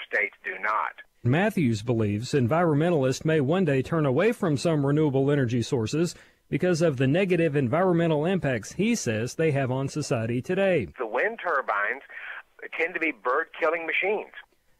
states do not. Matthews believes environmentalists may one day turn away from some renewable energy sources because of the negative environmental impacts he says they have on society today. The wind turbines tend to be bird-killing machines.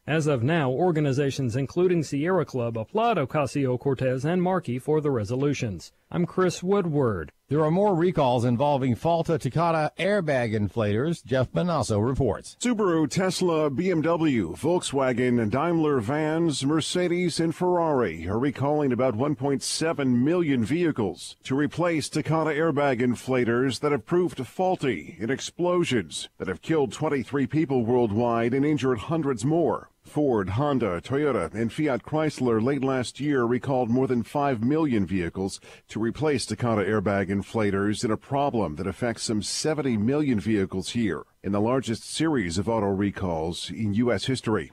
As of now, organizations including Sierra Club applaud Ocasio-Cortez and Markey for the resolutions. I'm Chris Woodward. There are more recalls involving faulty Takata airbag inflators. Jeff Manasso reports. Subaru, Tesla, BMW, Volkswagen, Daimler vans, Mercedes, and Ferrari are recalling about 1.7 million vehicles to replace Takata airbag inflators that have proved faulty in explosions that have killed 23 people worldwide and injured hundreds more. Ford, Honda, Toyota, and Fiat Chrysler late last year recalled more than 5 million vehicles to replace Takata airbag inflators in a problem that affects some 70 million vehicles here, in the largest series of auto recalls in U.S. history.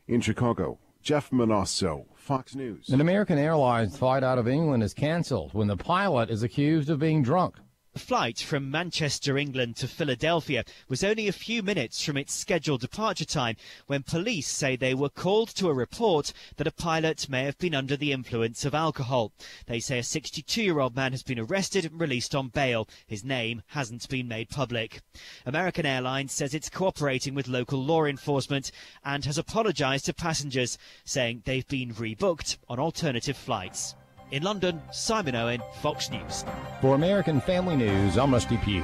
In Chicago, Jeff Manasso, Fox News. An American Airlines flight out of England is canceled when the pilot is accused of being drunk. The flight from Manchester, England to Philadelphia was only a few minutes from its scheduled departure time when police say they were called to a report that a pilot may have been under the influence of alcohol. They say a 62-year-old man has been arrested and released on bail. His name hasn't been made public. American Airlines says it's cooperating with local law enforcement and has apologised to passengers, saying they've been rebooked on alternative flights. In London, Simon Owen, Fox News. For American Family News, I'm Rusty Pugh.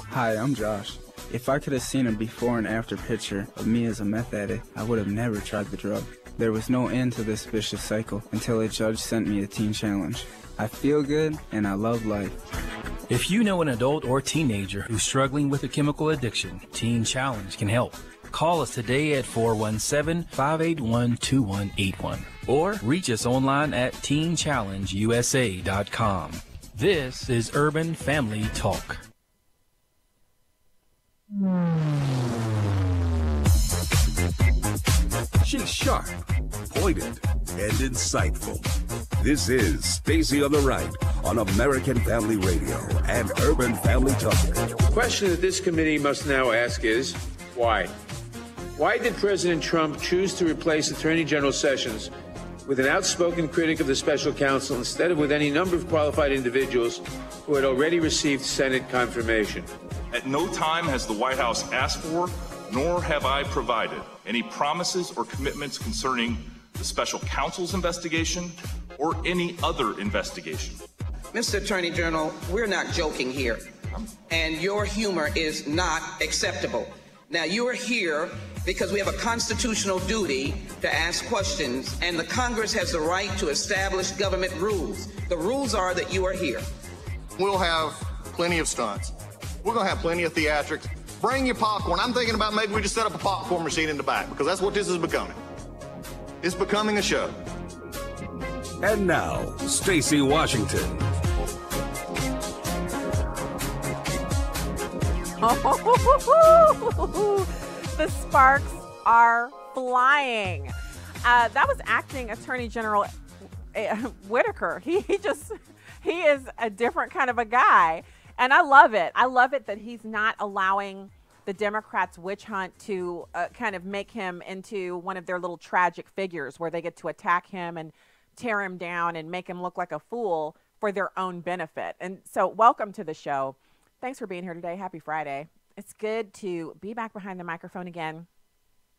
Hi, I'm Josh. If I could have seen a before and after picture of me as a meth addict, I would have never tried the drug. There was no end to this vicious cycle until a judge sent me a teen challenge. I feel good and I love life. If you know an adult or teenager who's struggling with a chemical addiction, Teen Challenge can help. Call us today at 417-581-2181 or reach us online at teenchallengeusa.com. This is Urban Family Talk. She's sharp, pointed, and insightful. This is Stacy on the Right on American Family Radio and Urban Family Talk. The question that this committee must now ask is, why? Why did President Trump choose to replace Attorney General Sessions with an outspoken critic of the special counsel instead of with any number of qualified individuals who had already received Senate confirmation? At no time has the White House asked for, nor have I provided, any promises or commitments concerning the special counsel's investigation or any other investigation. Mr. Attorney General, we're not joking here, and your humor is not acceptable. Now, you are here because we have a constitutional duty to ask questions, and the Congress has the right to establish government rules. The rules are that you are here. We'll have plenty of stunts. We're going to have plenty of theatrics. Bring your popcorn. I'm thinking about maybe we just set up a popcorn machine in the back, because that's what this is becoming. It's becoming a show. And now, Stacey Washington. The sparks are flying. That was acting Attorney General Whitaker. He is a different kind of a guy. And I love it. I love it that he's not allowing the Democrats' witch hunt to kind of make him into one of their little tragic figures where they get to attack him and tear him down and make him look like a fool for their own benefit. And so welcome to the show. Thanks for being here today. Happy Friday. It's good to be back behind the microphone again.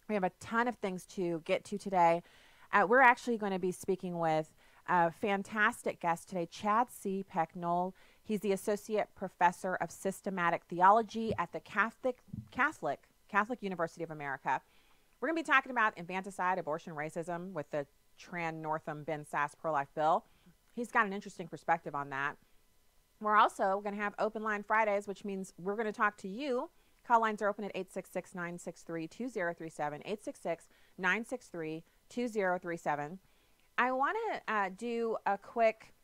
We have a ton of things to get to today. We're actually going to be speaking with a fantastic guest today, Chad C. Pecknold. He's the Associate Professor of Systematic Theology at the Catholic University of America. We're going to be talking about infanticide, abortion, racism with the Tran Northam Ben Sass pro-life bill. He's got an interesting perspective on that. We're also going to have Open Line Fridays, which means we're going to talk to you. Call lines are open at 866-963-2037, 866-963-2037. I want to do a quick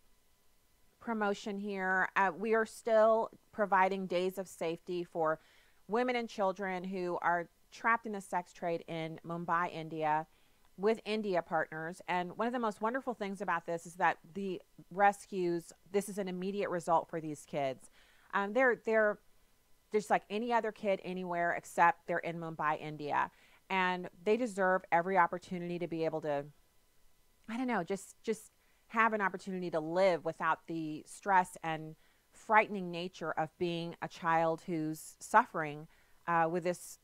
promotion here. We are still providing days of safety for women and children who are trapped in the sex trade in Mumbai, India, with India partners. And one of the most wonderful things about this is that the rescues, this is an immediate result for these kids. They're just like any other kid anywhere except they're in Mumbai, India. And they deserve every opportunity to be able to, I don't know, just have an opportunity to live without the stress and frightening nature of being a child who's suffering with this,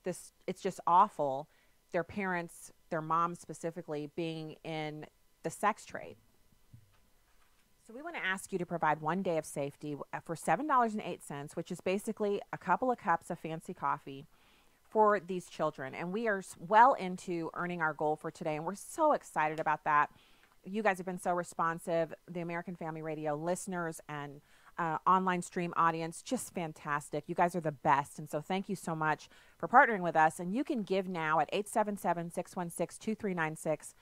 it's just awful. Their parents, their moms specifically, being in the sex trade. So we want to ask you to provide 1 day of safety for $7.08, which is basically a couple of cups of fancy coffee for these children. And we are well into earning our goal for today, and we're so excited about that. You guys have been so responsive. The American Family Radio listeners and online stream audience, just fantastic. You guys are the best. And so thank you so much for partnering with us. And you can give now at 877-616-2396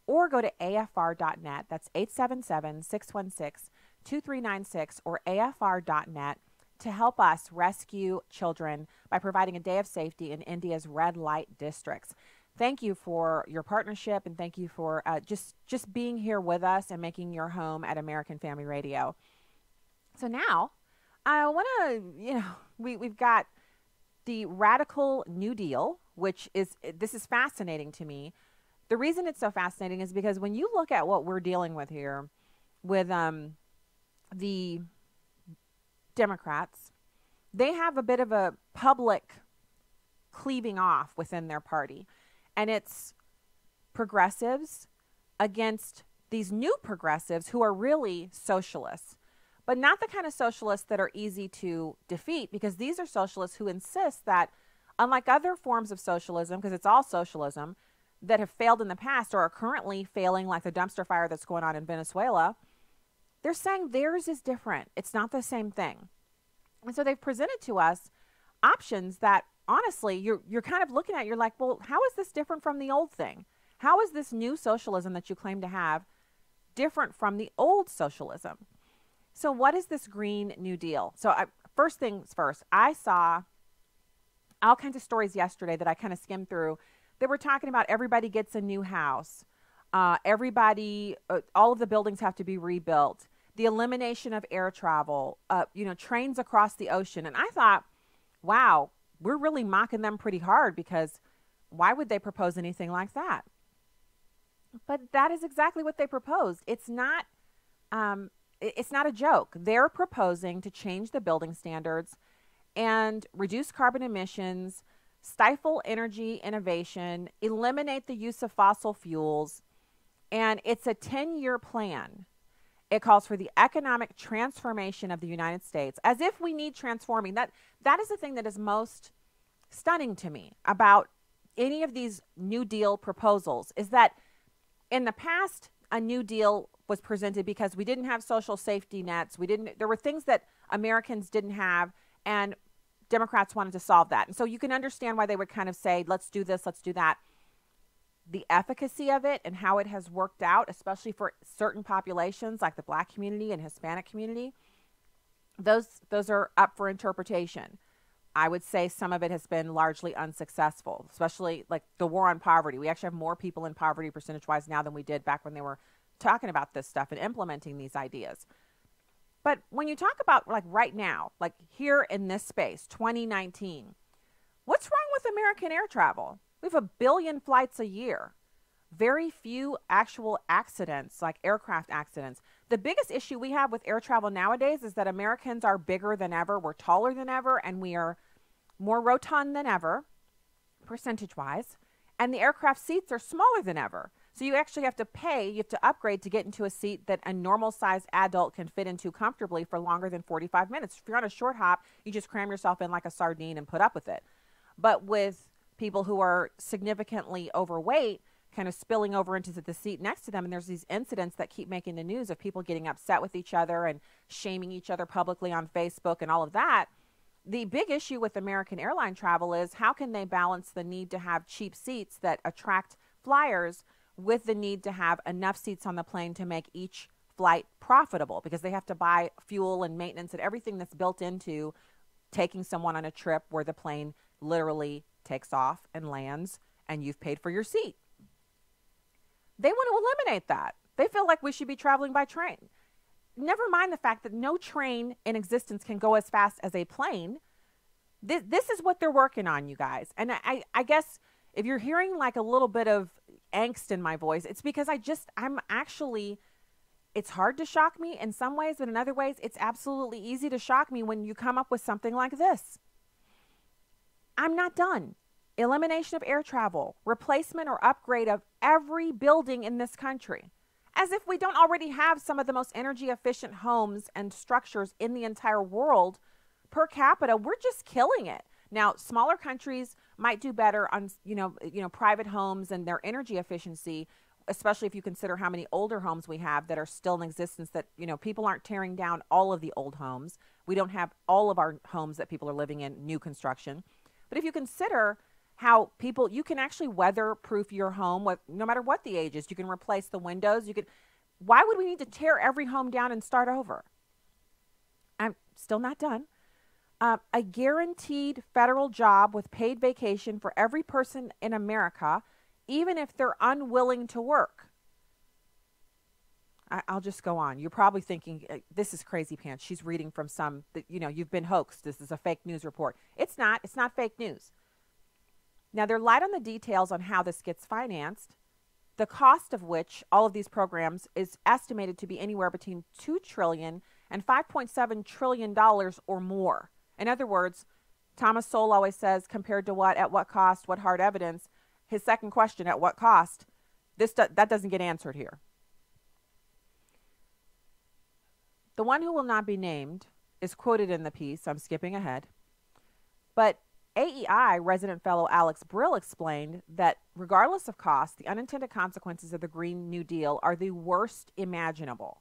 or go to afr.net. That's 877-616-2396 or afr.net to help us rescue children by providing a day of safety in India's red light districts. Thank you for your partnership, and thank you for just being here with us and making your home at American Family Radio. So now, I want to, we've got the Radical New Deal, which this is fascinating to me. The reason it's so fascinating is because when you look at what we're dealing with here with the Democrats, they have a bit of a public cleaving off within their party. And it's progressives against these new progressives who are really socialists, but not the kind of socialists that are easy to defeat, because these are socialists who insist that, unlike other forms of socialism, because it's all socialism, that have failed in the past or are currently failing, like the dumpster fire that's going on in Venezuela, they're saying theirs is different. It's not the same thing. And so they've presented to us options that, honestly, you're kind of looking at, you're like, well, how is this different from the old thing? How is this new socialism that you claim to have different from the old socialism? So what is this Green New Deal? So first things first, I saw all kinds of stories yesterday that I kind of skimmed through. They were talking about everybody gets a new house. All of the buildings have to be rebuilt. The elimination of air travel, trains across the ocean. And I thought, wow, we're really mocking them pretty hard, because why would they propose anything like that? But that is exactly what they proposed. It's not a joke. They're proposing to change the building standards and reduce carbon emissions, stifle energy innovation, eliminate the use of fossil fuels. And it's a 10-year plan. It calls for the economic transformation of the United States, as if we need transforming. That is the thing that is most stunning to me about any of these New Deal proposals, is that in the past, a New Deal was presented because we didn't have social safety nets. There were things that Americans didn't have, and Democrats wanted to solve that. And so you can understand why they would kind of say, let's do this, let's do that. The efficacy of it and how it has worked out, especially for certain populations like the Black community and Hispanic community, those are up for interpretation. I would say some of it has been largely unsuccessful, especially like the war on poverty. We actually have more people in poverty percentage-wise now than we did back when they were talking about this stuff and implementing these ideas. But when you talk about like right now, like here in this space, 2019, what's wrong with American air travel? We have 1 billion flights a year. Very few actual accidents, like aircraft accidents. The biggest issue we have with air travel nowadays is that Americans are bigger than ever, we're taller than ever, and we are more rotund than ever, percentage-wise, and the aircraft seats are smaller than ever. So you actually have to pay, you have to upgrade to get into a seat that a normal-sized adult can fit into comfortably for longer than 45 minutes. If you're on a short hop, you just cram yourself in like a sardine and put up with it. But with people who are significantly overweight, kind of spilling over into the seat next to them, and there's these incidents that keep making the news of people getting upset with each other and shaming each other publicly on Facebook and all of that. The big issue with American airline travel is how can they balance the need to have cheap seats that attract flyers with the need to have enough seats on the plane to make each flight profitable, because they have to buy fuel and maintenance and everything that's built into taking someone on a trip where the plane literally takes off and lands and you've paid for your seat. They want to eliminate that. They feel like we should be traveling by train. Never mind the fact that no train in existence can go as fast as a plane. This is what they're working on, you guys. And I guess if you're hearing like a little bit of angst in my voice, it's because I'm actually, it's hard to shock me in some ways, but in other ways, it's absolutely easy to shock me when you come up with something like this. I'm not done. Elimination of air travel, replacement or upgrade of every building in this country. As if we don't already have some of the most energy efficient homes and structures in the entire world. Per capita, we're just killing it. Now, smaller countries might do better on, private homes and their energy efficiency, especially if you consider how many older homes we have that are still in existence, that, people aren't tearing down all of the old homes. We don't have all of our homes that people are living in new construction. But if you consider how you can actually weatherproof your home no matter what the age is. You can replace the windows. Why would we need to tear every home down and start over? I'm still not done. A guaranteed federal job with paid vacation for every person in America, even if they're unwilling to work. I'll just go on. You're probably thinking, this is crazy pants. She's reading from you've been hoaxed. This is a fake news report. It's not. It's not fake news. Now, they're light on the details on how this gets financed, the cost of which all of these programs is estimated to be anywhere between $2 trillion and $5.7 trillion or more. In other words, Thomas Sowell always says, compared to what, at what cost, what hard evidence? His second question, at what cost? That doesn't get answered here. The one who will not be named is quoted in the piece. I'm skipping ahead. But AEI resident fellow Alex Brill explained that regardless of cost, the unintended consequences of the Green New Deal are the worst imaginable.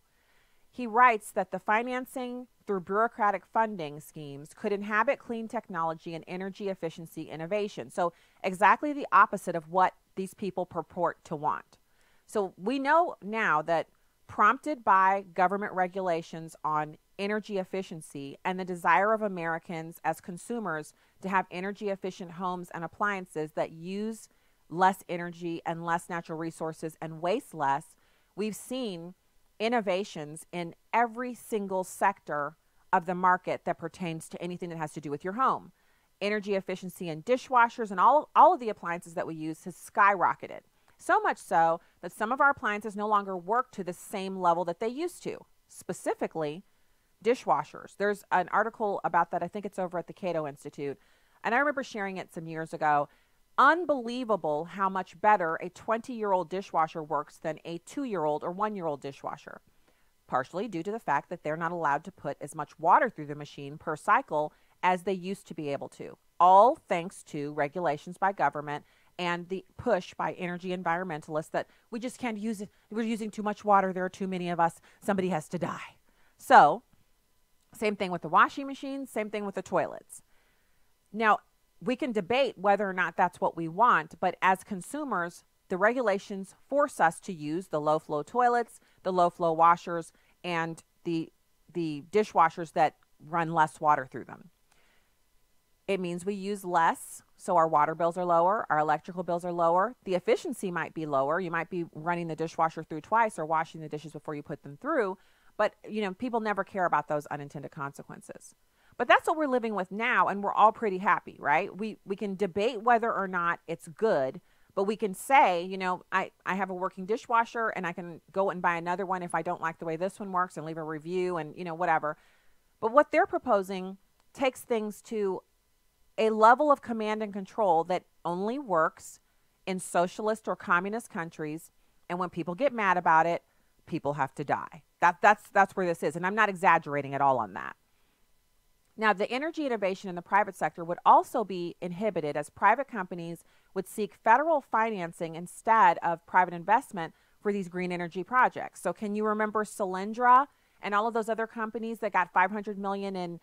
He writes that the financing through bureaucratic funding schemes could inhibit clean technology and energy efficiency innovation. So exactly the opposite of what these people purport to want. So we know now that prompted by government regulations on energy efficiency and the desire of Americans as consumers to have energy efficient homes and appliances that use less energy and less natural resources and waste less, we've seen innovations in every single sector of the market that pertains to anything that has to do with your home. Energy efficiency in dishwashers and all of the appliances that we use has skyrocketed. So much so that some of our appliances no longer work to the same level that they used to. Specifically, dishwashers. There's an article about that. I think it's over at the Cato Institute. And I remember sharing it some years ago. Unbelievable how much better a 20-year-old dishwasher works than a 2-year-old or 1-year-old dishwasher. Partially due to the fact that they're not allowed to put as much water through the machine per cycle as they used to be able to. All thanks to regulations by government and the push by energy environmentalists that we just can't use it. We're using too much water. There are too many of us. Somebody has to die. So, same thing with the washing machines, same thing with the toilets. Now, we can debate whether or not that's what we want, but as consumers, the regulations force us to use the low-flow toilets, the low-flow washers, and the dishwashers that run less water through them. It means we use less, so our water bills are lower, our electrical bills are lower, the efficiency might be lower. You might be running the dishwasher through twice or washing the dishes before you put them through, but people never care about those unintended consequences. But that's what we're living with now, and we're all pretty happy, right? We can debate whether or not it's good, but we can say, I have a working dishwasher, and I can go and buy another one if I don't like the way this one works and leave a review and, whatever. But what they're proposing takes things to a level of command and control that only works in socialist or communist countries, and when people get mad about it, people have to die. That's where this is, and I'm not exaggerating at all on that. Now, the energy innovation in the private sector would also be inhibited as private companies would seek federal financing instead of private investment for these green energy projects. So can you remember Solyndra and all of those other companies that got $500 million in,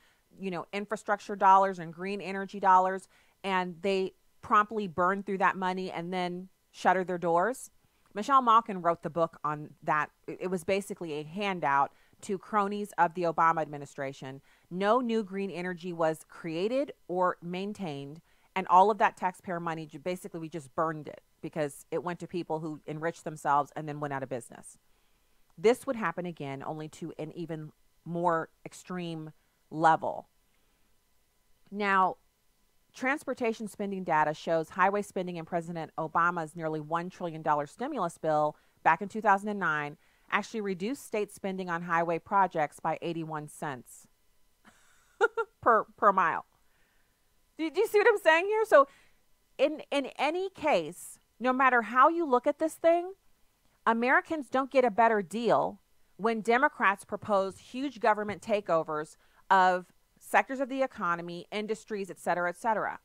infrastructure dollars and green energy dollars, and they promptly burned through that money and then shuttered their doors? Michelle Malkin wrote the book on that. It was basically a handout to cronies of the Obama administration. No new green energy was created or maintained, and all of that taxpayer money, basically we just burned it because it went to people who enriched themselves and then went out of business. This would happen again, only to an even more extreme level. Now, transportation spending data shows highway spending in President Obama's nearly $1 trillion stimulus bill back in 2009 actually reduced state spending on highway projects by 81 cents per mile. Do you see what I'm saying here? So in any case, no matter how you look at this thing, Americans don't get a better deal when Democrats propose huge government takeovers of sectors of the economy, industries, et cetera, et cetera.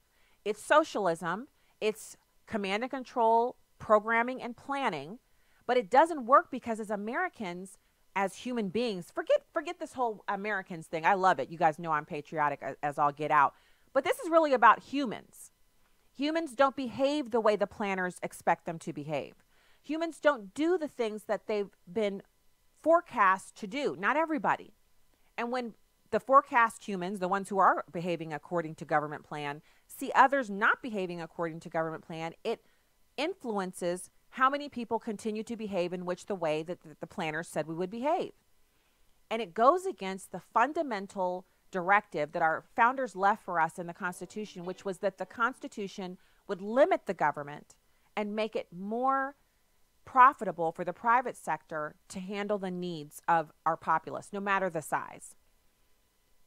It's socialism. It's command and control, programming and planning. But it doesn't work because as Americans, as human beings, forget this whole Americans thing. I love it. You guys know I'm patriotic as all get out. But this is really about humans. Humans don't behave the way the planners expect them to behave. Humans don't do the things that they've been forecast to do. Not everybody. And when the forecast humans, the ones who are behaving according to government plan, see others not behaving according to government plan, it influences how many people continue to behave in which the way that the planners said we would behave. And it goes against the fundamental directive that our founders left for us in the Constitution, which was that the Constitution would limit the government and make it more profitable for the private sector to handle the needs of our populace, no matter the size.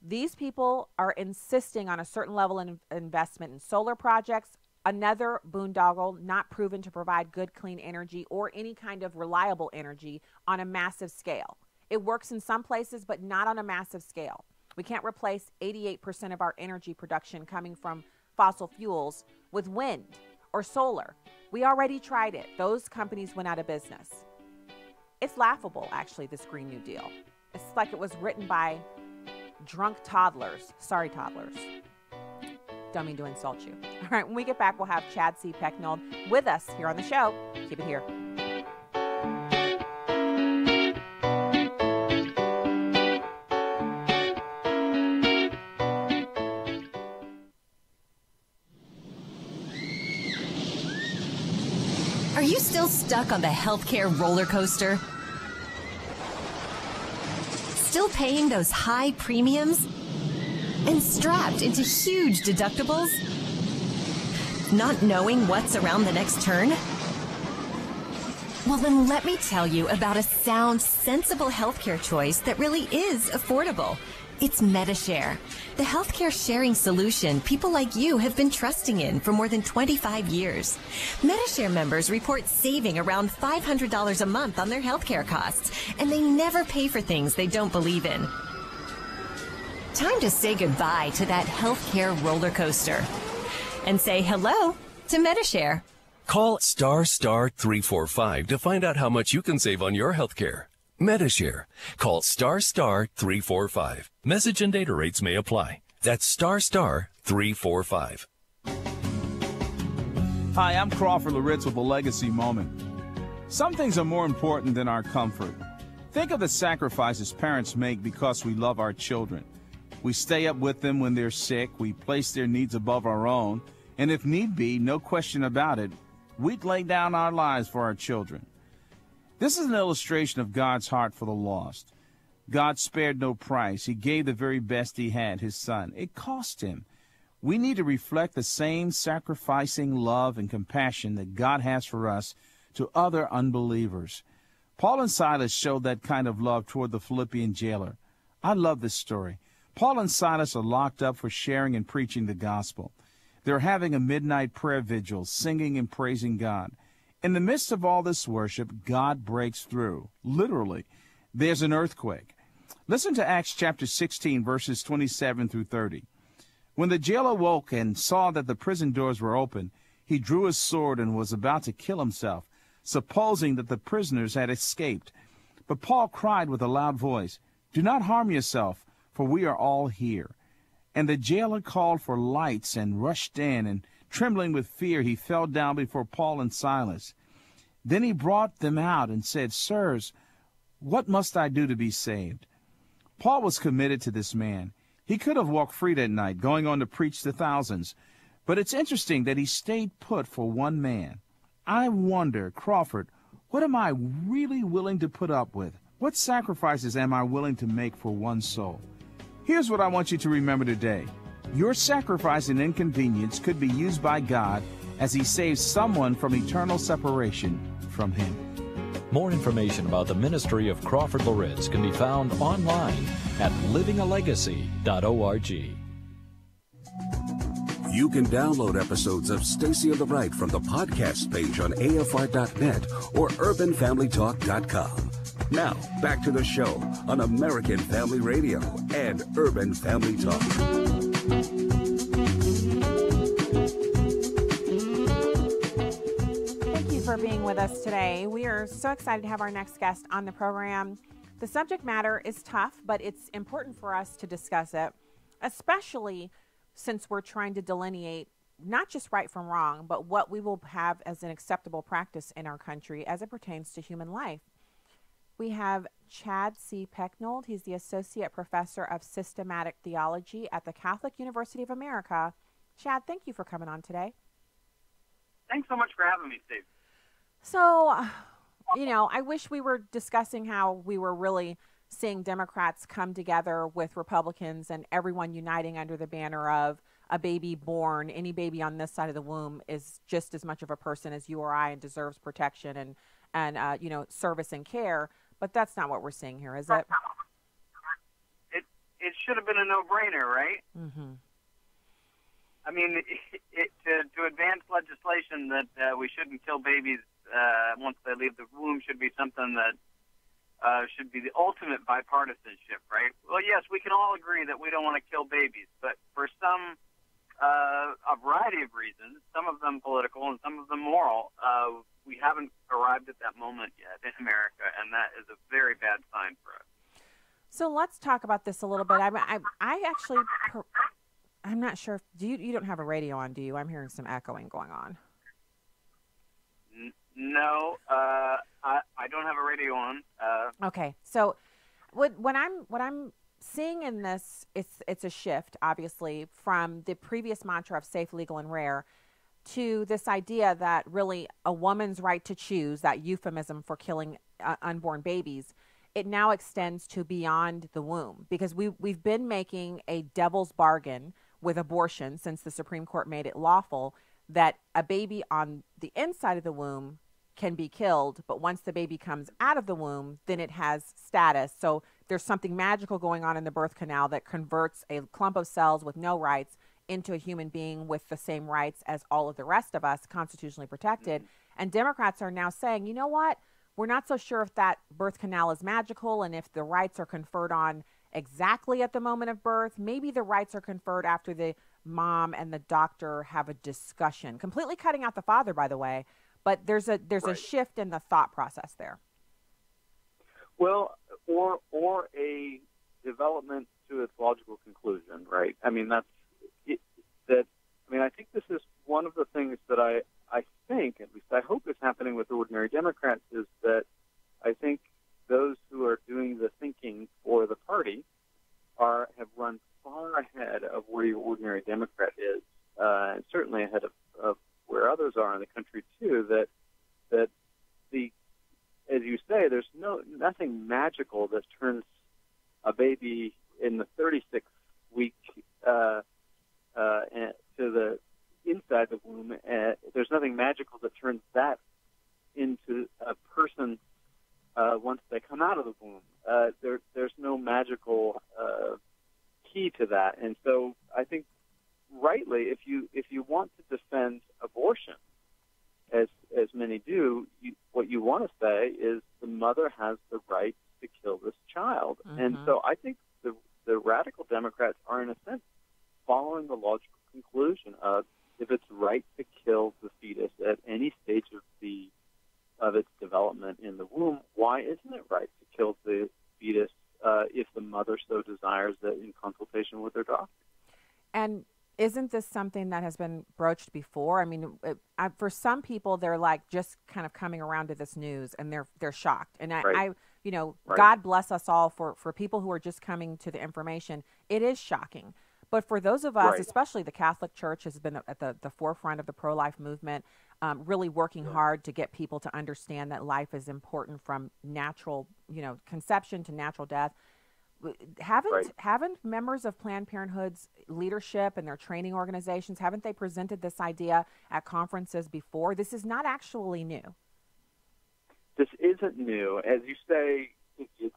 These people are insisting on a certain level of investment in solar projects, another boondoggle not proven to provide good, clean energy or any kind of reliable energy on a massive scale. It works in some places, but not on a massive scale. We can't replace 88% of our energy production coming from fossil fuels with wind or solar. We already tried it. Those companies went out of business. It's laughable, actually, this Green New Deal. It's like it was written by drunk toddlers. Sorry, toddlers. Don't mean to insult you. All right, when we get back, we'll have Chad C. Pecknold with us here on the show. Keep it here. Are you still stuck on the healthcare roller coaster? Still paying those high premiums? And strapped into huge deductibles? Not knowing what's around the next turn? Well, then let me tell you about a sound, sensible healthcare choice that really is affordable. It's MediShare, the healthcare sharing solution people like you have been trusting in for more than 25 years. MediShare members report saving around $500 a month on their healthcare costs, and they never pay for things they don't believe in. Time to say goodbye to that healthcare roller coaster and say hello to MediShare. Call *345 to find out how much you can save on your healthcare. MediShare. Call *345. Message and data rates may apply. That's *345. Hi, I'm Crawford Loritz with a legacy moment. Some things are more important than our comfort. Think of the sacrifices parents make because we love our children. We stay up with them when they're sick. We place their needs above our own. And if need be, no question about it, we'd lay down our lives for our children. This is an illustration of God's heart for the lost. God spared no price. He gave the very best he had, his son. It cost him. We need to reflect the same sacrificing love and compassion that God has for us to other unbelievers. Paul and Silas showed that kind of love toward the Philippian jailer. I love this story. Paul and Silas are locked up for sharing and preaching the gospel. They're having a midnight prayer vigil, singing and praising God. In the midst of all this worship, God breaks through. Literally, there's an earthquake. Listen to Acts chapter 16, verses 27 through 30. When the jailer woke and saw that the prison doors were open, he drew his sword and was about to kill himself, supposing that the prisoners had escaped. But Paul cried with a loud voice, "Do not harm yourself, for we are all here." And the jailer called for lights and rushed in, and trembling with fear, he fell down before Paul and Silas. Then he brought them out and said, "Sirs, what must I do to be saved?" Paul was committed to this man. He could have walked free that night, going on to preach to thousands. But it's interesting that he stayed put for one man. I wonder, Crawford, what am I really willing to put up with? What sacrifices am I willing to make for one soul? Here's what I want you to remember today. Your sacrifice and inconvenience could be used by God as He saves someone from eternal separation from Him. More information about the ministry of Crawford Loritz can be found online at livingalegacy.org. You can download episodes of Stacy on the Right from the podcast page on AFR.net or UrbanFamilyTalk.com. Now, back to the show on American Family Radio and Urban Family Talk. Thank you for being with us today. We are so excited to have our next guest on the program. The subject matter is tough, but it's important for us to discuss it, especially since we're trying to delineate not just right from wrong, but what we will have as an acceptable practice in our country as it pertains to human life. We have Chad C. Pecknold. He's the Associate Professor of Systematic Theology at the Catholic University of America. Chad, thank you for coming on today. Thanks so much for having me, Steve. So, I wish we were discussing how we were really seeing Democrats come together with Republicans and everyone uniting under the banner of a baby born, any baby on this side of the womb is just as much of a person as you or I and deserves protection and service and care. But that's not what we're seeing here, is it? It should have been a no-brainer, right? Mm-hmm. I mean, to advance legislation that we shouldn't kill babies once they leave the womb should be something that should be the ultimate bipartisanship, right? Well, yes, we can all agree that we don't want to kill babies, but for a variety of reasons, some of them political and some of them moral, we haven't arrived at that moment yet in America, and that is a very bad sign for us. So let's talk about this a little bit. I'm not sure if you don't have a radio on, do you? I'm hearing some echoing going on. No, I don't have a radio on. Okay, so what I'm seeing in this, it's a shift, obviously, from the previous mantra of safe, legal, and rare to this idea that really a woman's right to choose, that euphemism for killing unborn babies, it now extends to beyond the womb, because we've been making a devil's bargain with abortion since the Supreme Court made it lawful that a baby on the inside of the womb can be killed, but once the baby comes out of the womb, then it has status. So there's something magical going on in the birth canal that converts a clump of cells with no rights into a human being with the same rights as all of the rest of us, constitutionally protected. And Democrats are now saying, you know what? We're not so sure if that birth canal is magical and if the rights are conferred on exactly at the moment of birth. Maybe the rights are conferred after the mom and the doctor have a discussion, completely cutting out the father, by the way. But there's a shift in the thought process there. Well, or a development to its logical conclusion, right? I mean, I think this is one of the things that I think, at least I hope is happening with ordinary Democrats, is that I think those who are doing the thinking for the party have run far ahead of where your ordinary Democrat is, and certainly ahead of where others are in the country too. That the, as you say, there's nothing magical that turns a baby in the 36th week to the inside the womb. There's nothing magical that turns that into a person once they come out of the womb. There's no magical key to that, and so I think rightly, if you want to defend abortion, as many do, what you want to say is the mother has the right to kill this child. Mm-hmm. And so I think the radical Democrats are, in a sense, following the logical conclusion of if it's right to kill the fetus at any stage of its development in the womb, why isn't it right to kill the fetus if the mother so desires that in consultation with their doctor? And isn't this something that has been broached before? I mean, for some people, they're like just kind of coming around to this news, and they're shocked. And right. God bless us all for people who are just coming to the information. It is shocking. But for those of us, especially the Catholic Church has been at the forefront of the pro-life movement, really working hard to get people to understand that life is important from natural, conception to natural death. Haven't members of Planned Parenthood's leadership and their training organizations, haven't they presented this idea at conferences before? This is not actually new. This isn't new. As you say, it's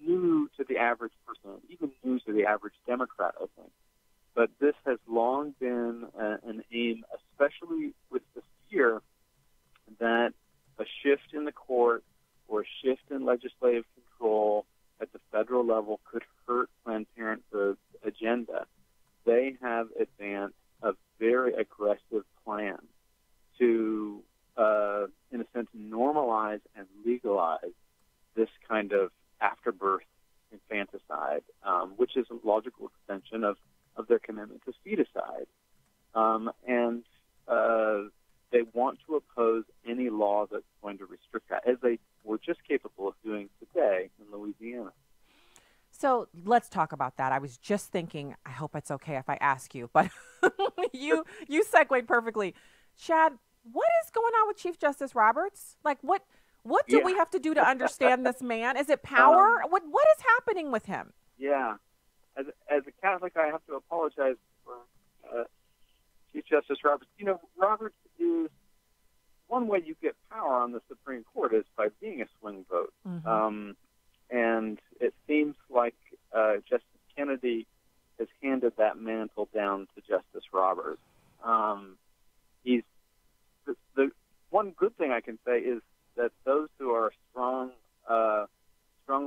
new to the average person, even new to the average Democrat, I think. But this has long been an aim, especially with the fear that a shift in the court or a shift in legislative control at the federal level could hurt Planned Parenthood's agenda. They have advanced a very aggressive plan to, in a sense, normalize and legalize this kind of afterbirth infanticide, which is a logical extension of their commitment to feticide. And they want to oppose any law that's going to restrict that, as they were just capable of doing today in Louisiana. So let's talk about that. I was just thinking, I hope it's okay if I ask you, but you segued perfectly. Chad, what is going on with Chief Justice Roberts? Like, what do we have to do to understand this man? Is it power? What is happening with him? Yeah. As a Catholic, I have to apologize for Chief Justice Roberts. You know, Roberts is one way you get power on the Supreme Court is by being a swing vote. Mm-hmm. And it seems like Justice Kennedy has handed that mantle down to Justice Roberts. He's the one good thing I can say is that those who are strongly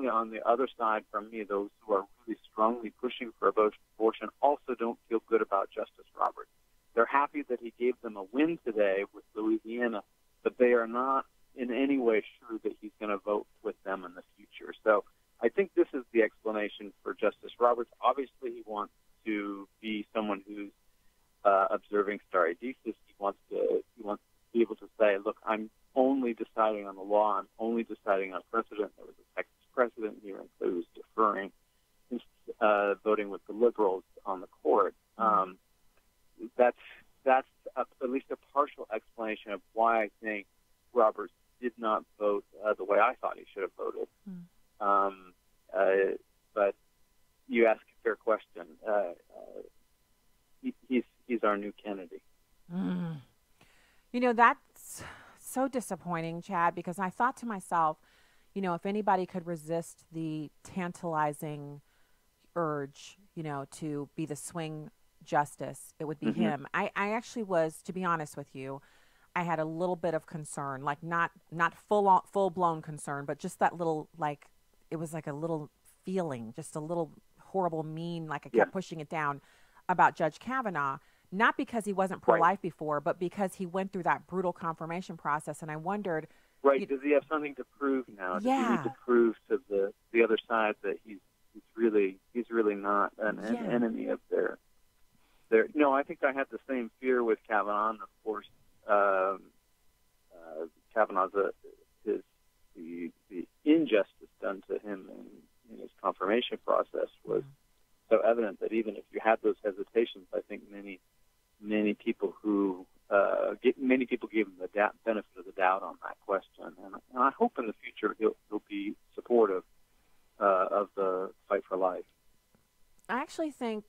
on the other side from me, those who are really strongly pushing for abortion, also don't feel good about Justice Roberts. They're happy that he gave them a win today with Louisiana, but they are not in any way sure that he's going to vote with them in the future. So I think this is the explanation for Justice Roberts. Obviously, he wants to be someone who's observing stare decisis. He wants to be able to say, look, I'm only deciding on the law. I'm only deciding on precedent. There was a Texas precedent here, and so he was deferring, voting with the liberals on the court. That's at least a partial explanation of why I think Roberts did not vote the way I thought he should have voted. But you ask a fair question. He's our new Kennedy. You know, that's so disappointing, Chad, because I thought to myself, you know, if anybody could resist the tantalizing urge, you know, to be the swing justice, it would be him. I actually was, to be honest with you, I had a little bit of concern, like not full blown concern, but just that little, like, it was like a little feeling, just a little horrible, mean, like I kept pushing it down about Judge Kavanaugh, not because he wasn't pro-life before, but because he went through that brutal confirmation process. And I wondered, does he have something to prove now? Does he need to prove to the other side that he's really not an enemy of their? No, I think I had the same fear with Kavanaugh. And of course, Kavanaugh's the injustice done to him in his confirmation process was so evident that even if you had those hesitations, I think many people gave him the benefit of the doubt on that question, and I hope in the future he'll be supportive of the fight for life. I actually think,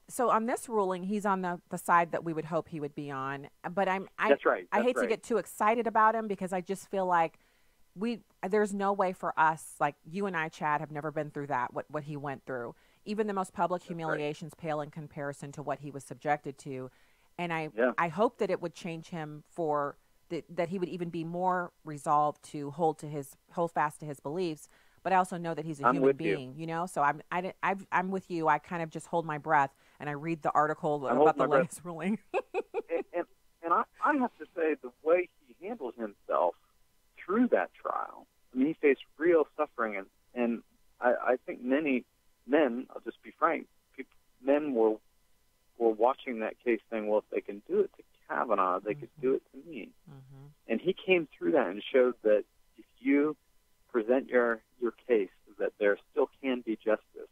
so on this ruling, he's on the side that we would hope he would be on. But That's right. I hate to get too excited about him because I just feel like there's no way for us, like you and I, Chad, have never been through that, what he went through. Even the most public humiliations pale in comparison to what he was subjected to. And I hope that it would change him that he would even be more resolved to hold fast to his beliefs. But I also know that he's a human being, you know. So I'm with you. I kind of just hold my breath and I read the article about the latest ruling. and I have to say the way he handled himself through that trial. I mean, he faced real suffering, and I think many men, I'll just be frank, men were watching that case saying, well, if they can do it to Kavanaugh, they could do it to me. And he came through that and showed that if you present your case, that there still can be justice,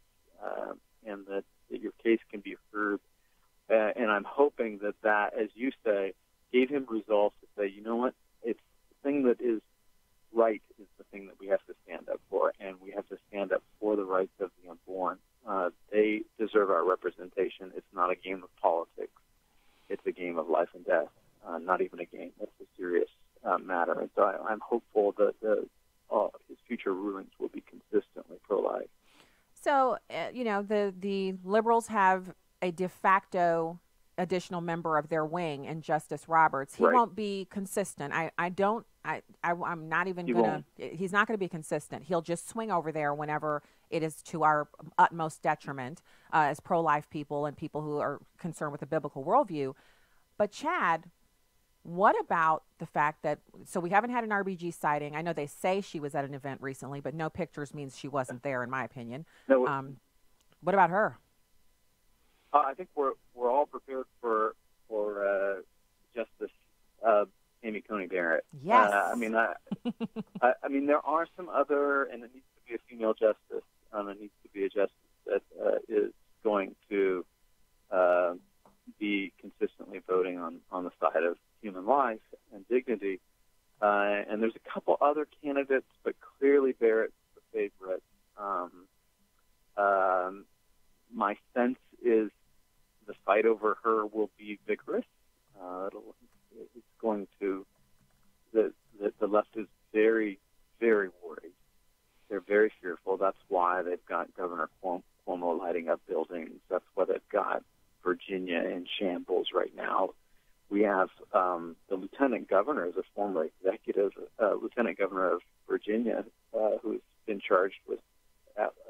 and that your case can be heard. And I'm hoping that, as you say, gave him resolve to say, you know what, it's the thing that is right is the thing that we have to stand up for, and we have to stand up for the rights of the unborn. a game. That's a serious matter. And so I'm hopeful that his future rulings will be consistently pro-life. So, the liberals have a de facto additional member of their wing in Justice Roberts. He won't be consistent. I'm not even going to, he's not going to be consistent. He'll just swing over there whenever it is to our utmost detriment as pro-life people and people who are concerned with a biblical worldview. But Chad, what about the fact that, so we haven't had an RBG sighting. I know they say she was at an event recently, but no pictures means she wasn't there, in my opinion. No, what about her? I think we're all prepared for Justice Amy Coney Barrett. Yes. I mean, there are some other, and it needs to be a female justice. It needs to be a justice that is going to be consistently voting on the side of human life and dignity. And there's a couple other candidates, but clearly Barrett's the favorite. My sense is the fight over her will be vigorous. It's going to, the left is very, very worried. They're very fearful. That's why they've got Governor Cuomo lighting up buildings. That's why they've got Virginia in shambles right now. We have the lieutenant governor is a former executive, lieutenant governor of Virginia, who's been charged with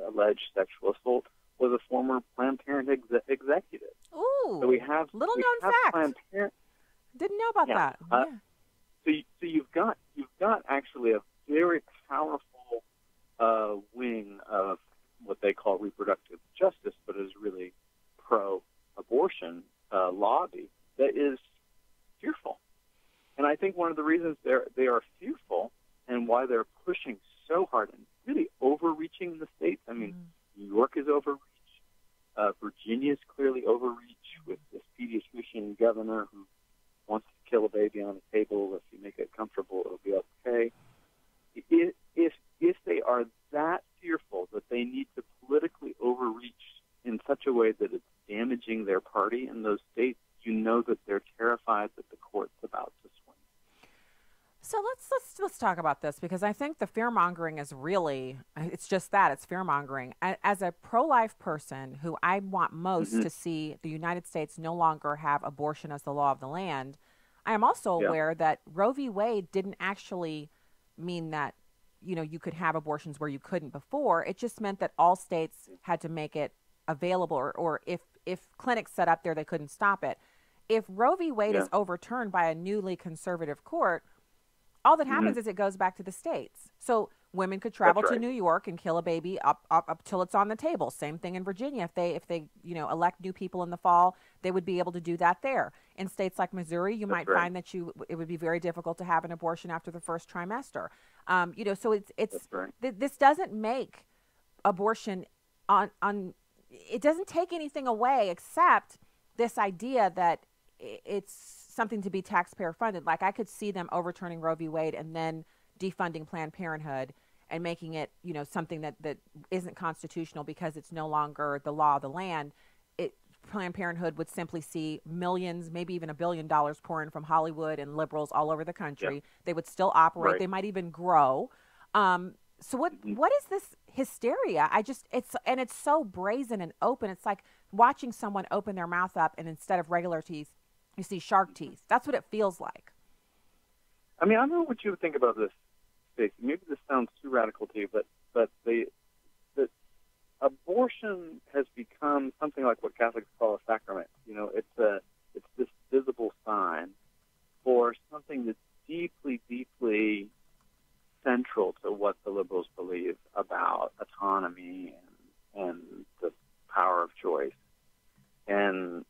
alleged sexual assault, was a former Planned Parenthood executive. Ooh, so we have little known fact. Planned Didn't know about that. So you've got actually a very powerful wing of what they call reproductive justice, but is really pro-abortion lobby that is fearful. And I think one of the reasons they are fearful and why they're pushing so hard and really overreaching the states. I mean, New York is overreach. Virginia is clearly overreach with this pediatrician governor who wants to kill a baby on the table. If you make it comfortable, it'll be okay. If they are that fearful that they need to politically overreach in such a way that it's damaging their party in those states, you know that they're terrified that the court's about to swing. So let's talk about this, because I think the fear-mongering is really, it's just that, it's fear-mongering. As a pro-life person who I want most to see the United States no longer have abortion as the law of the land, I am also aware that Roe v. Wade didn't actually mean that, you could have abortions where you couldn't before. It just meant that all states had to make it available, or if clinics set up there, they couldn't stop it. If Roe v. Wade is overturned by a newly conservative court, all that happens is it goes back to the states. So women could travel to New York and kill a baby up till it's on the table. Same thing in Virginia. If they elect new people in the fall, they would be able to do that there. In states like Missouri, you might find that it would be very difficult to have an abortion after the first trimester. So this doesn't make abortion it doesn't take anything away except this idea that it's something to be taxpayer funded. Like, I could see them overturning Roe v. Wade and then defunding Planned Parenthood and making it, something that isn't constitutional because it's no longer the law of the land. Planned Parenthood would simply see millions, maybe even $1 billion pour in from Hollywood and liberals all over the country. Yeah. They would still operate. Right. They might even grow. So what is this hysteria? It's so brazen and open. It's like watching someone open their mouth up and instead of regular teeth, you see shark teeth. That's what it feels like. I mean, I don't know what you would think about this, Stacey. Maybe this sounds too radical to you, but the abortion has become something like what Catholics call a sacrament. It's this visible sign for something that's deeply, deeply central to what the liberals believe about autonomy and the power of choice. And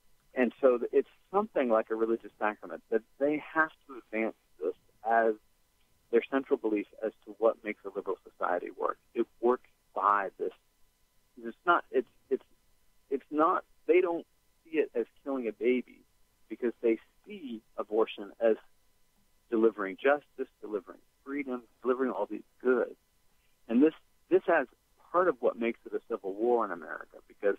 so it's something like a religious sacrament that they have to advance this as their central belief as to what makes a liberal society work. It works by this. It's not, they don't see it as killing a baby because they see abortion as delivering justice, delivering freedom, delivering all these goods. And this has part of what makes it a civil war in America, because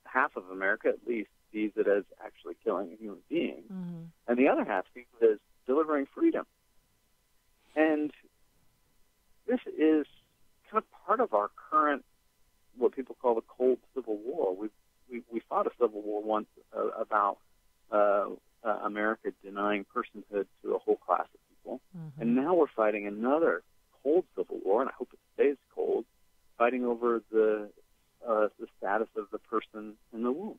half of America at least sees it as actually killing a human being. Mm-hmm. And the other half sees it as delivering freedom. And this is kind of part of our current, what people call the cold civil war. We fought a civil war once about America denying personhood to a whole class of people. Mm-hmm. And now we're fighting another cold civil war, and I hope it stays cold, fighting over the status of the person in the womb.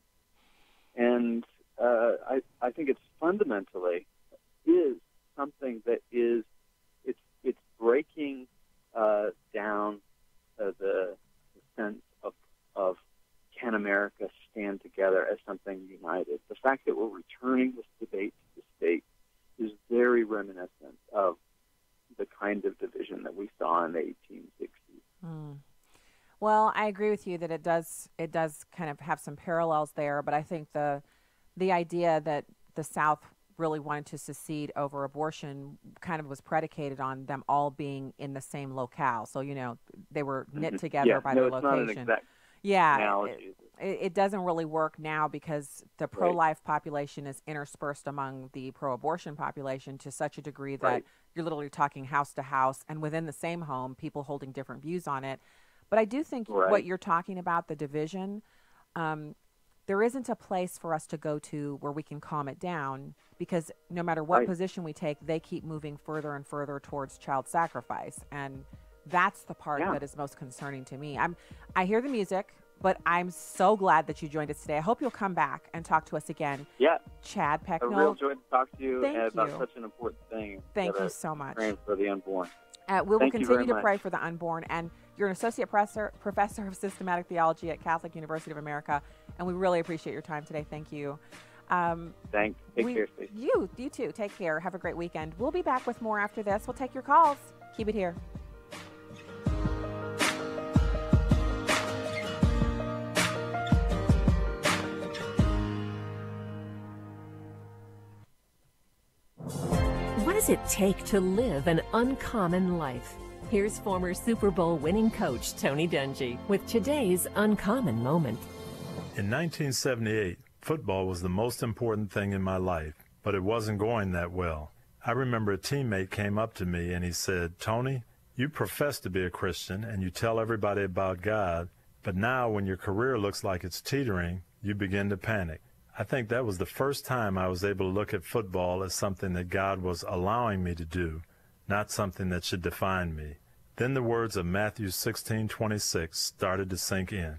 And I think it's fundamentally is something that is it's breaking down the sense of can America stand together as something united. The fact that we're returning this debate to the state is very reminiscent of the kind of division that we saw in the 1860s. Mm. Well, I agree with you that it does kind of have some parallels there, but I think the idea that the South really wanted to secede over abortion kind of was predicated on them all being in the same locale. So, they were knit together by their location. Not an exact analogy. It doesn't really work now because the pro-life population is interspersed among the pro-abortion population to such a degree that you're literally talking house to house, and within the same home, people holding different views on it. But I do think what you're talking about, the division, there isn't a place for us to go to where we can calm it down, because no matter what position we take, they keep moving further and further towards child sacrifice. And that's the part that is most concerning to me. I hear the music, but I'm so glad that you joined us today. I hope you'll come back and talk to us again. Yeah. Chad Pecknold. A real joy to talk to you Thank about you. such an important thing. Thank you so much. Praying for the unborn. We will Thank you continue very to pray much. for the unborn. And you're an associate professor of systematic theology at Catholic University of America, and we really appreciate your time today. Thank you. Thanks. Take care, Stacey. You too. Take care. Have a great weekend. We'll be back with more after this. We'll take your calls. Keep it here. What does it take to live an uncommon life? Here's former Super Bowl winning coach Tony Dungy with today's uncommon moment. In 1978, football was the most important thing in my life, but it wasn't going that well. I remember a teammate came up to me and he said, "Tony, you profess to be a Christian and you tell everybody about God, but now when your career looks like it's teetering, you begin to panic." I think that was the first time I was able to look at football as something that God was allowing me to do, not something that should define me. Then the words of Matthew 16:26 started to sink in.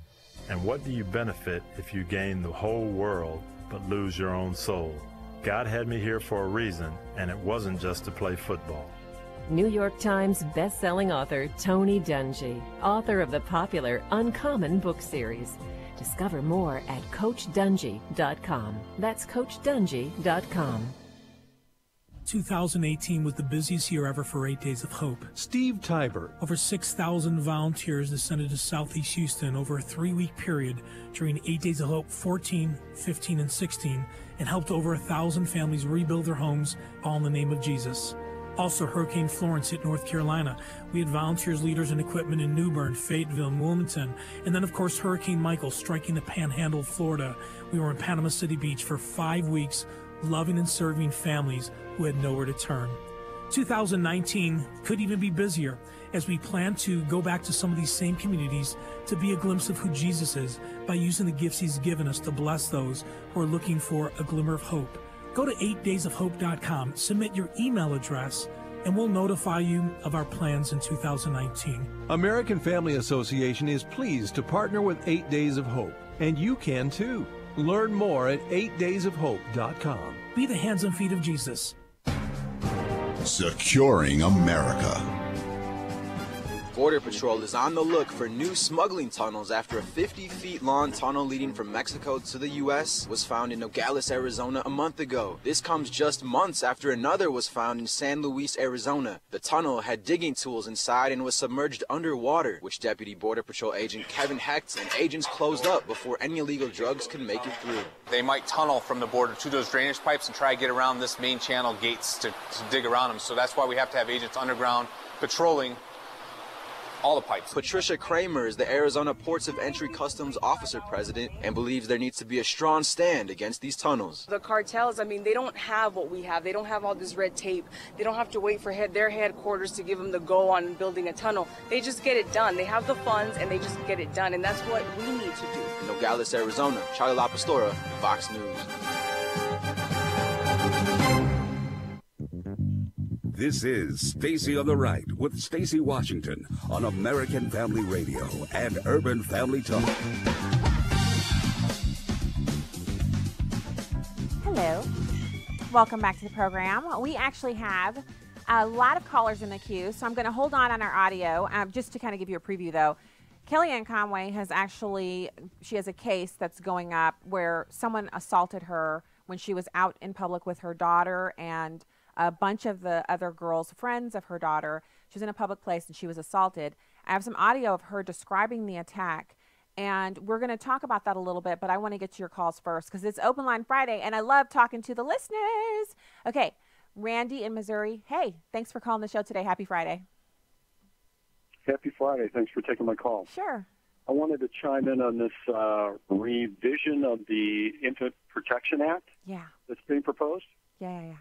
And what do you benefit if you gain the whole world but lose your own soul? God had me here for a reason, and it wasn't just to play football. New York Times best-selling author Tony Dungy, author of the popular Uncommon book series. Discover more at CoachDungy.com. That's CoachDungy.com. 2018 was the busiest year ever for 8 Days of Hope. Steve Tybert. Over 6,000 volunteers descended to Southeast Houston over a 3-week period during 8 Days of Hope 14, 15, and 16, and helped over 1,000 families rebuild their homes, all in the name of Jesus. Also, Hurricane Florence hit North Carolina. We had volunteers, leaders, and equipment in New Bern, Fayetteville, and Wilmington. And then, of course, Hurricane Michael striking the Panhandle of Florida. We were in Panama City Beach for 5 weeks, loving and serving families who had nowhere to turn. 2019 could even be busier, as we plan to go back to some of these same communities to be a glimpse of who Jesus is by using the gifts he's given us to bless those who are looking for a glimmer of hope. Go to 8daysofhope.com, submit your email address, and we'll notify you of our plans in 2019. American Family Association is pleased to partner with 8 Days of Hope, and you can too. Learn more at 8daysofhope.com. Be the hands and feet of Jesus. Securing America. Border Patrol is on the look for new smuggling tunnels after a 50-feet-long tunnel leading from Mexico to the U.S. was found in Nogales, Arizona a month ago. This comes just months after another was found in San Luis, Arizona. The tunnel had digging tools inside and was submerged underwater, which Deputy Border Patrol Agent Kevin Hecht and agents closed up before any illegal drugs could make it through. They might tunnel from the border to those drainage pipes and try to get around this main channel gates to dig around them. So that's why we have to have agents underground patrolling all the pipes. Patricia Kramer is the Arizona Ports of Entry Customs Officer President and believes there needs to be a strong stand against these tunnels. The cartels, I mean, they don't have what we have. They don't have all this red tape. They don't have to wait for their headquarters to give them the go on building a tunnel. They just get it done. They have the funds and they just get it done. And that's what we need to do. In Nogales, Arizona, Charlie La Pastora, Fox News. This is Stacy on the Right with Stacy Washington on American Family Radio and Urban Family Talk. Hello. Welcome back to the program. We actually have a lot of callers in the queue, so I'm going to hold on our audio. Just to kind of give you a preview, though, Kellyanne Conway she has a case that's going up where someone assaulted her when she was out in public with her daughter and a bunch of the other girls, friends of her daughter. She was in a public place and she was assaulted. I have some audio of her describing the attack, and we're going to talk about that a little bit, but I want to get to your calls first because it's Open Line Friday, and I love talking to the listeners. Okay, Randy in Missouri. Hey, thanks for calling the show today. Happy Friday. Happy Friday. Thanks for taking my call. Sure. I wanted to chime in on this revision of the Infant Protection Act that's being proposed. Yeah.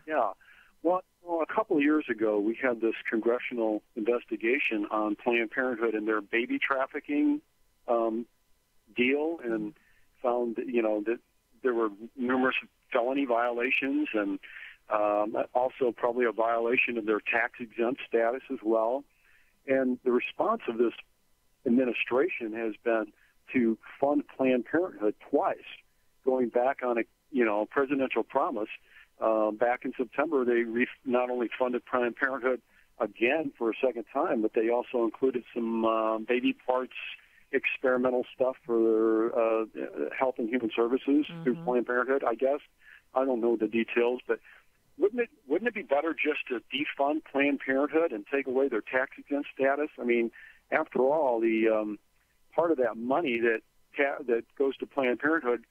Well, a couple of years ago, we had this congressional investigation on Planned Parenthood and their baby trafficking deal, and found that there were numerous felony violations and also probably a violation of their tax-exempt status as well. And the response of this administration has been to fund Planned Parenthood twice, going back on a presidential promise. Back in September, they not only funded Planned Parenthood again for a second time, but they also included some baby parts experimental stuff for Health and Human Services through Planned Parenthood, I guess. I don't know the details, but wouldn't it be better just to defund Planned Parenthood and take away their tax-exempt status? I mean, after all, the part of that money that goes to Planned Parenthood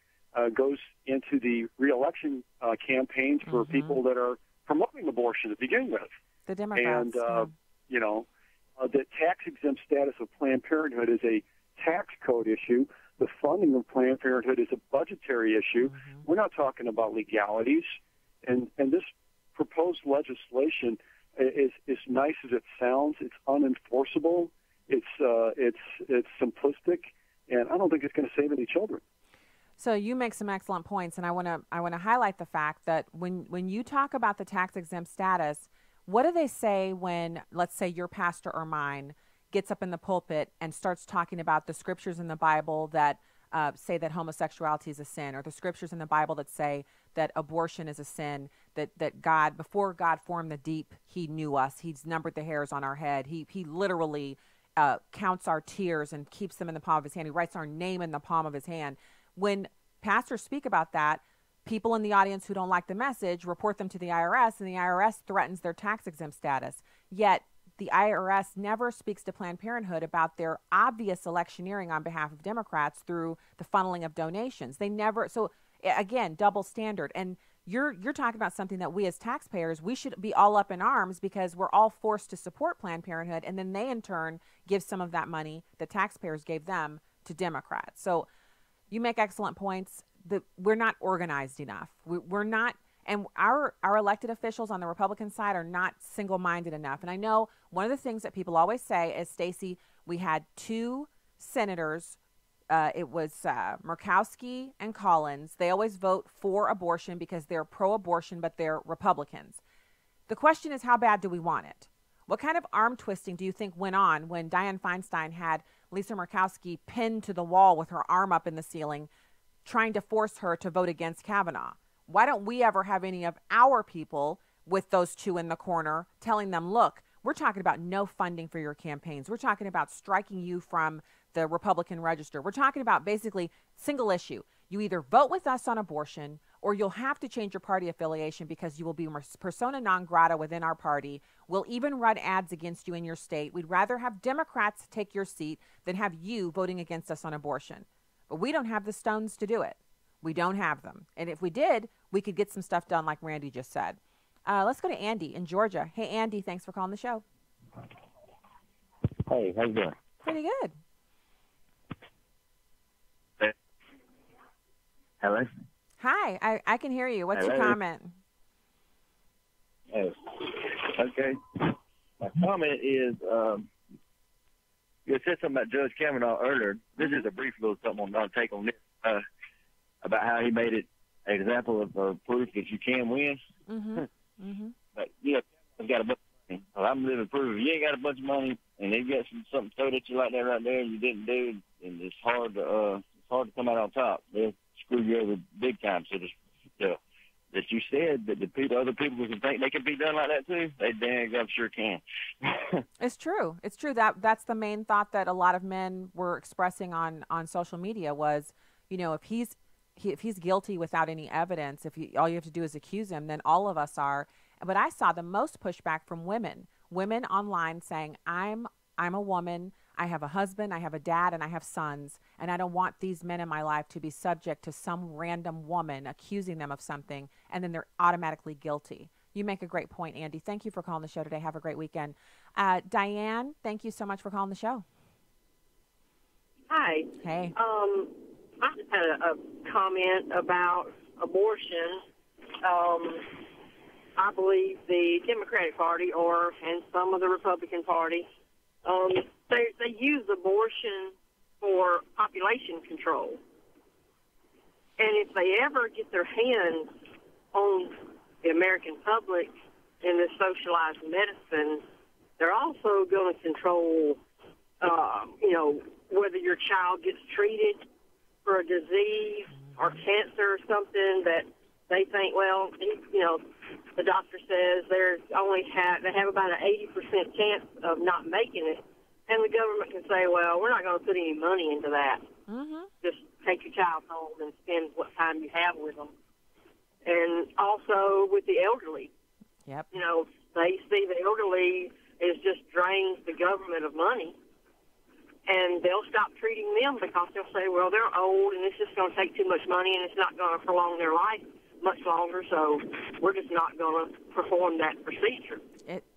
goes into the re-election campaigns for people that are promoting abortion to begin with. The Democrats. And, the tax-exempt status of Planned Parenthood is a tax code issue. The funding of Planned Parenthood is a budgetary issue. We're not talking about legalities. And this proposed legislation is nice as it sounds. It's unenforceable. It's simplistic, and I don't think it's going to save any children. So you make some excellent points, and I want to highlight the fact that when you talk about the tax-exempt status, what do they say when, let's say, your pastor or mine gets up in the pulpit and starts talking about the scriptures in the Bible that say that homosexuality is a sin, or the scriptures in the Bible that say that abortion is a sin, that God, before God formed the deep, he knew us. He's numbered the hairs on our head. He literally counts our tears and keeps them in the palm of his hand. He writes our name in the palm of his hand. When pastors speak about that, people in the audience who don't like the message report them to the IRS, and the IRS threatens their tax-exempt status. Yet the IRS never speaks to Planned Parenthood about their obvious electioneering on behalf of Democrats through the funneling of donations. They never. So again, double standard. And you're talking about something that we as taxpayers, we should be all up in arms because we're all forced to support Planned Parenthood, and then they in turn give some of that money that taxpayers gave them to Democrats. So you make excellent points. We're not organized enough. We're not, and our elected officials on the Republican side are not single-minded enough. And I know one of the things that people always say is, Stacey, we had two senators. It was Murkowski and Collins. They always vote for abortion because they're pro-abortion, but they're Republicans. The question is, how bad do we want it? What kind of arm twisting do you think went on when Dianne Feinstein had Lisa Murkowski pinned to the wall with her arm up in the ceiling, trying to force her to vote against Kavanaugh? Why don't we ever have any of our people with those two in the corner telling them, look, we're talking about no funding for your campaigns. We're talking about striking you from the Republican register. We're talking about basically single issue. You either vote with us on abortion, or you'll have to change your party affiliation because you will be persona non grata within our party. We'll even run ads against you in your state. We'd rather have Democrats take your seat than have you voting against us on abortion. But we don't have the stones to do it. We don't have them. And if we did, we could get some stuff done like Randy just said. Let's go to Andy in Georgia. Hey, Andy, thanks for calling the show. Hey, how you doing? Pretty good. Hello? Hi, I can hear you. What's your Hello? comment? Oh, okay. My comment is, you said something about Judge Kavanaugh earlier. This is a brief little something I'll take on this, about how he made it an example of proof that you can win. But, I've got a bunch of money. Well, I'm living proof. If you ain't got a bunch of money and they got something thrown at you like that right there and you didn't do, and it's hard to come out on top. They'll screw you over big time. So that you said that other people can think they can be done like that too, they dang sure can. It's true. It's true. That's the main thought that a lot of men were expressing on social media was, if he's guilty without any evidence, all you have to do is accuse him, then all of us are. But I saw the most pushback from women online saying, I'm a woman, I have a husband, I have a dad, and I have sons, and I don't want these men in my life to be subject to some random woman accusing them of something, and then they're automatically guilty. You make a great point, Andy. Thank you for calling the show today. Have a great weekend. Diane, thank you so much for calling the show. Hi. Hey. I had a comment about abortion. I believe the Democratic Party and some of the Republican Party, they use abortion for population control. And if they ever get their hands on the American public in this socialized medicine, they're also going to control, whether your child gets treated for a disease or cancer or something that they think, the doctor says they have about an 80% chance of not making it, and the government can say, well, we're not going to put any money into that. Just take your child home and spend what time you have with them. And also with the elderly. Yep. They see the elderly is just drains the government of money, and they'll stop treating them because they'll say, well, they're old, and it's just going to take too much money, and it's not going to prolong their life much longer, so we're just not going to perform that procedure.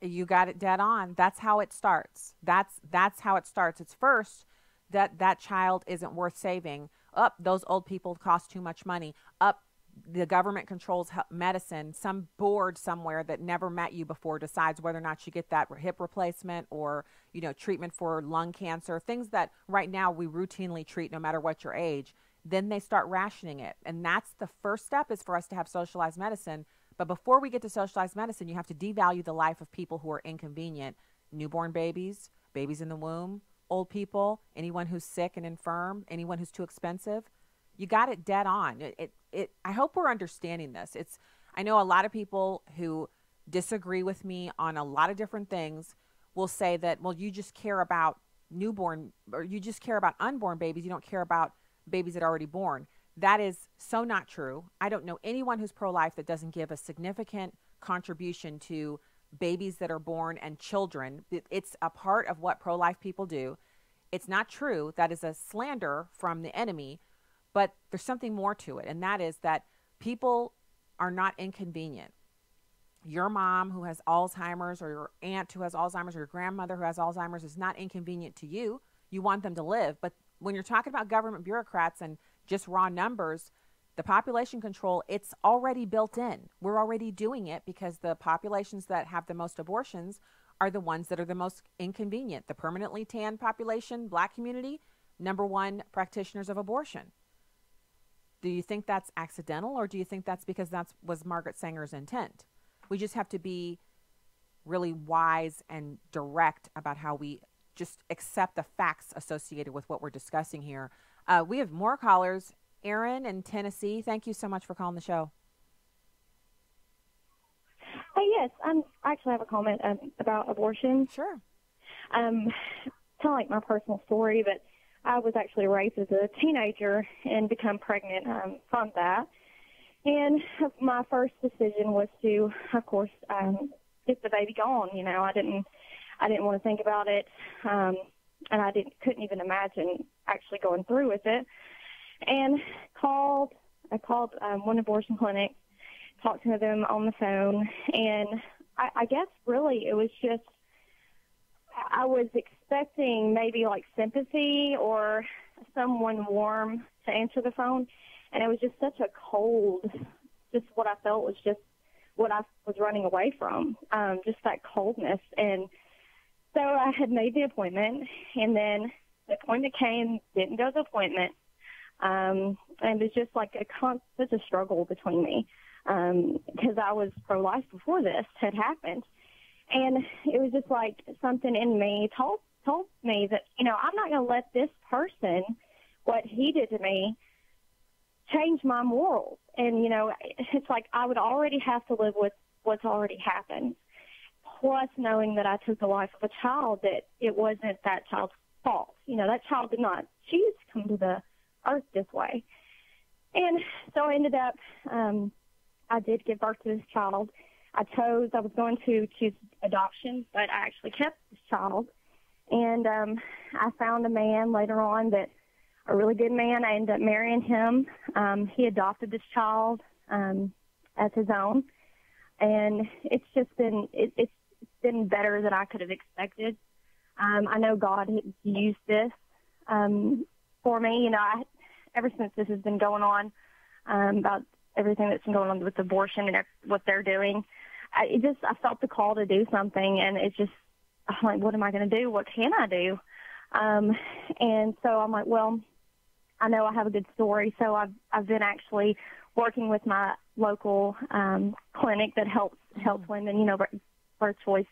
You got it dead on. That's how it starts. That's how it starts. It's first that child isn't worth saving. Those old people cost too much money. The government controls medicine. Some board somewhere that never met you before decides whether or not you get that hip replacement or treatment for lung cancer, things that right now we routinely treat no matter what your age. Then they start rationing it. And that's the first step, is for us to have socialized medicine. But before we get to socialized medicine, you have to devalue the life of people who are inconvenient. Newborn babies, babies in the womb, old people, anyone who's sick and infirm, anyone who's too expensive. You got it dead on. I hope we're understanding this. I know a lot of people who disagree with me on a lot of different things will say that, well, you just care about newborn, or you just care about unborn babies. You don't care about babies that are already born. That is so not true. I don't know anyone who's pro-life that doesn't give a significant contribution to babies that are born and children. It's a part of what pro-life people do. It's not true. That is a slander from the enemy, but there's something more to it, and that is that people are not inconvenient. Your mom who has Alzheimer's, or your aunt who has Alzheimer's, or your grandmother who has Alzheimer's is not inconvenient to you. You want them to live, but when you're talking about government bureaucrats and just raw numbers, the population control, it's already built in. We're already doing it because the populations that have the most abortions are the ones that are the most inconvenient. The permanently tan population, Black community, #1 practitioners of abortion. Do you think that's accidental, or do you think that's because that was Margaret Sanger's intent? We just have to be really wise and direct about how we just accept the facts associated with what we're discussing here. We have more callers. Aaron in Tennessee, thank you so much for calling the show. Hey, yes, I actually have a comment about abortion. Sure. Kind of like my personal story, but I was actually raised as a teenager and become pregnant from that. And my first decision was to, of course, get the baby gone. I didn't want to think about it, and I couldn't even imagine actually going through with it. And I called one abortion clinic, talked to them on the phone, and I guess really it was just I was expecting maybe like sympathy or someone warm to answer the phone, and it was just such a cold, just what I felt was just what I was running away from, just that coldness. And so I had made the appointment, and then the appointment came, didn't go to the appointment, and it was just like such a struggle between me, because I was pro-life before this had happened. And it was just like something in me told me that, you know, I'm not going to let this person, what he did to me, change my morals. And, you know, it's like I would already have to live with what's already happened, plus knowing that I took the life of a child, that it wasn't that child's fault. You know, that child did not choose to come to the earth this way. And so I ended up, I did give birth to this child. I was going to choose adoption, but I actually kept this child. And I found a man later on a really good man. I ended up marrying him. He adopted this child as his own. And it's just been, it's been better than I could have expected. I know God has used this for me. You know, ever since this has been going on, about everything that's been going on with abortion and what they're doing, I felt the call to do something, and I'm like, what am I going to do? What can I do? And so I'm like, well, I know I have a good story, so I've been actually working with my local clinic that helps women, you know, birth choice,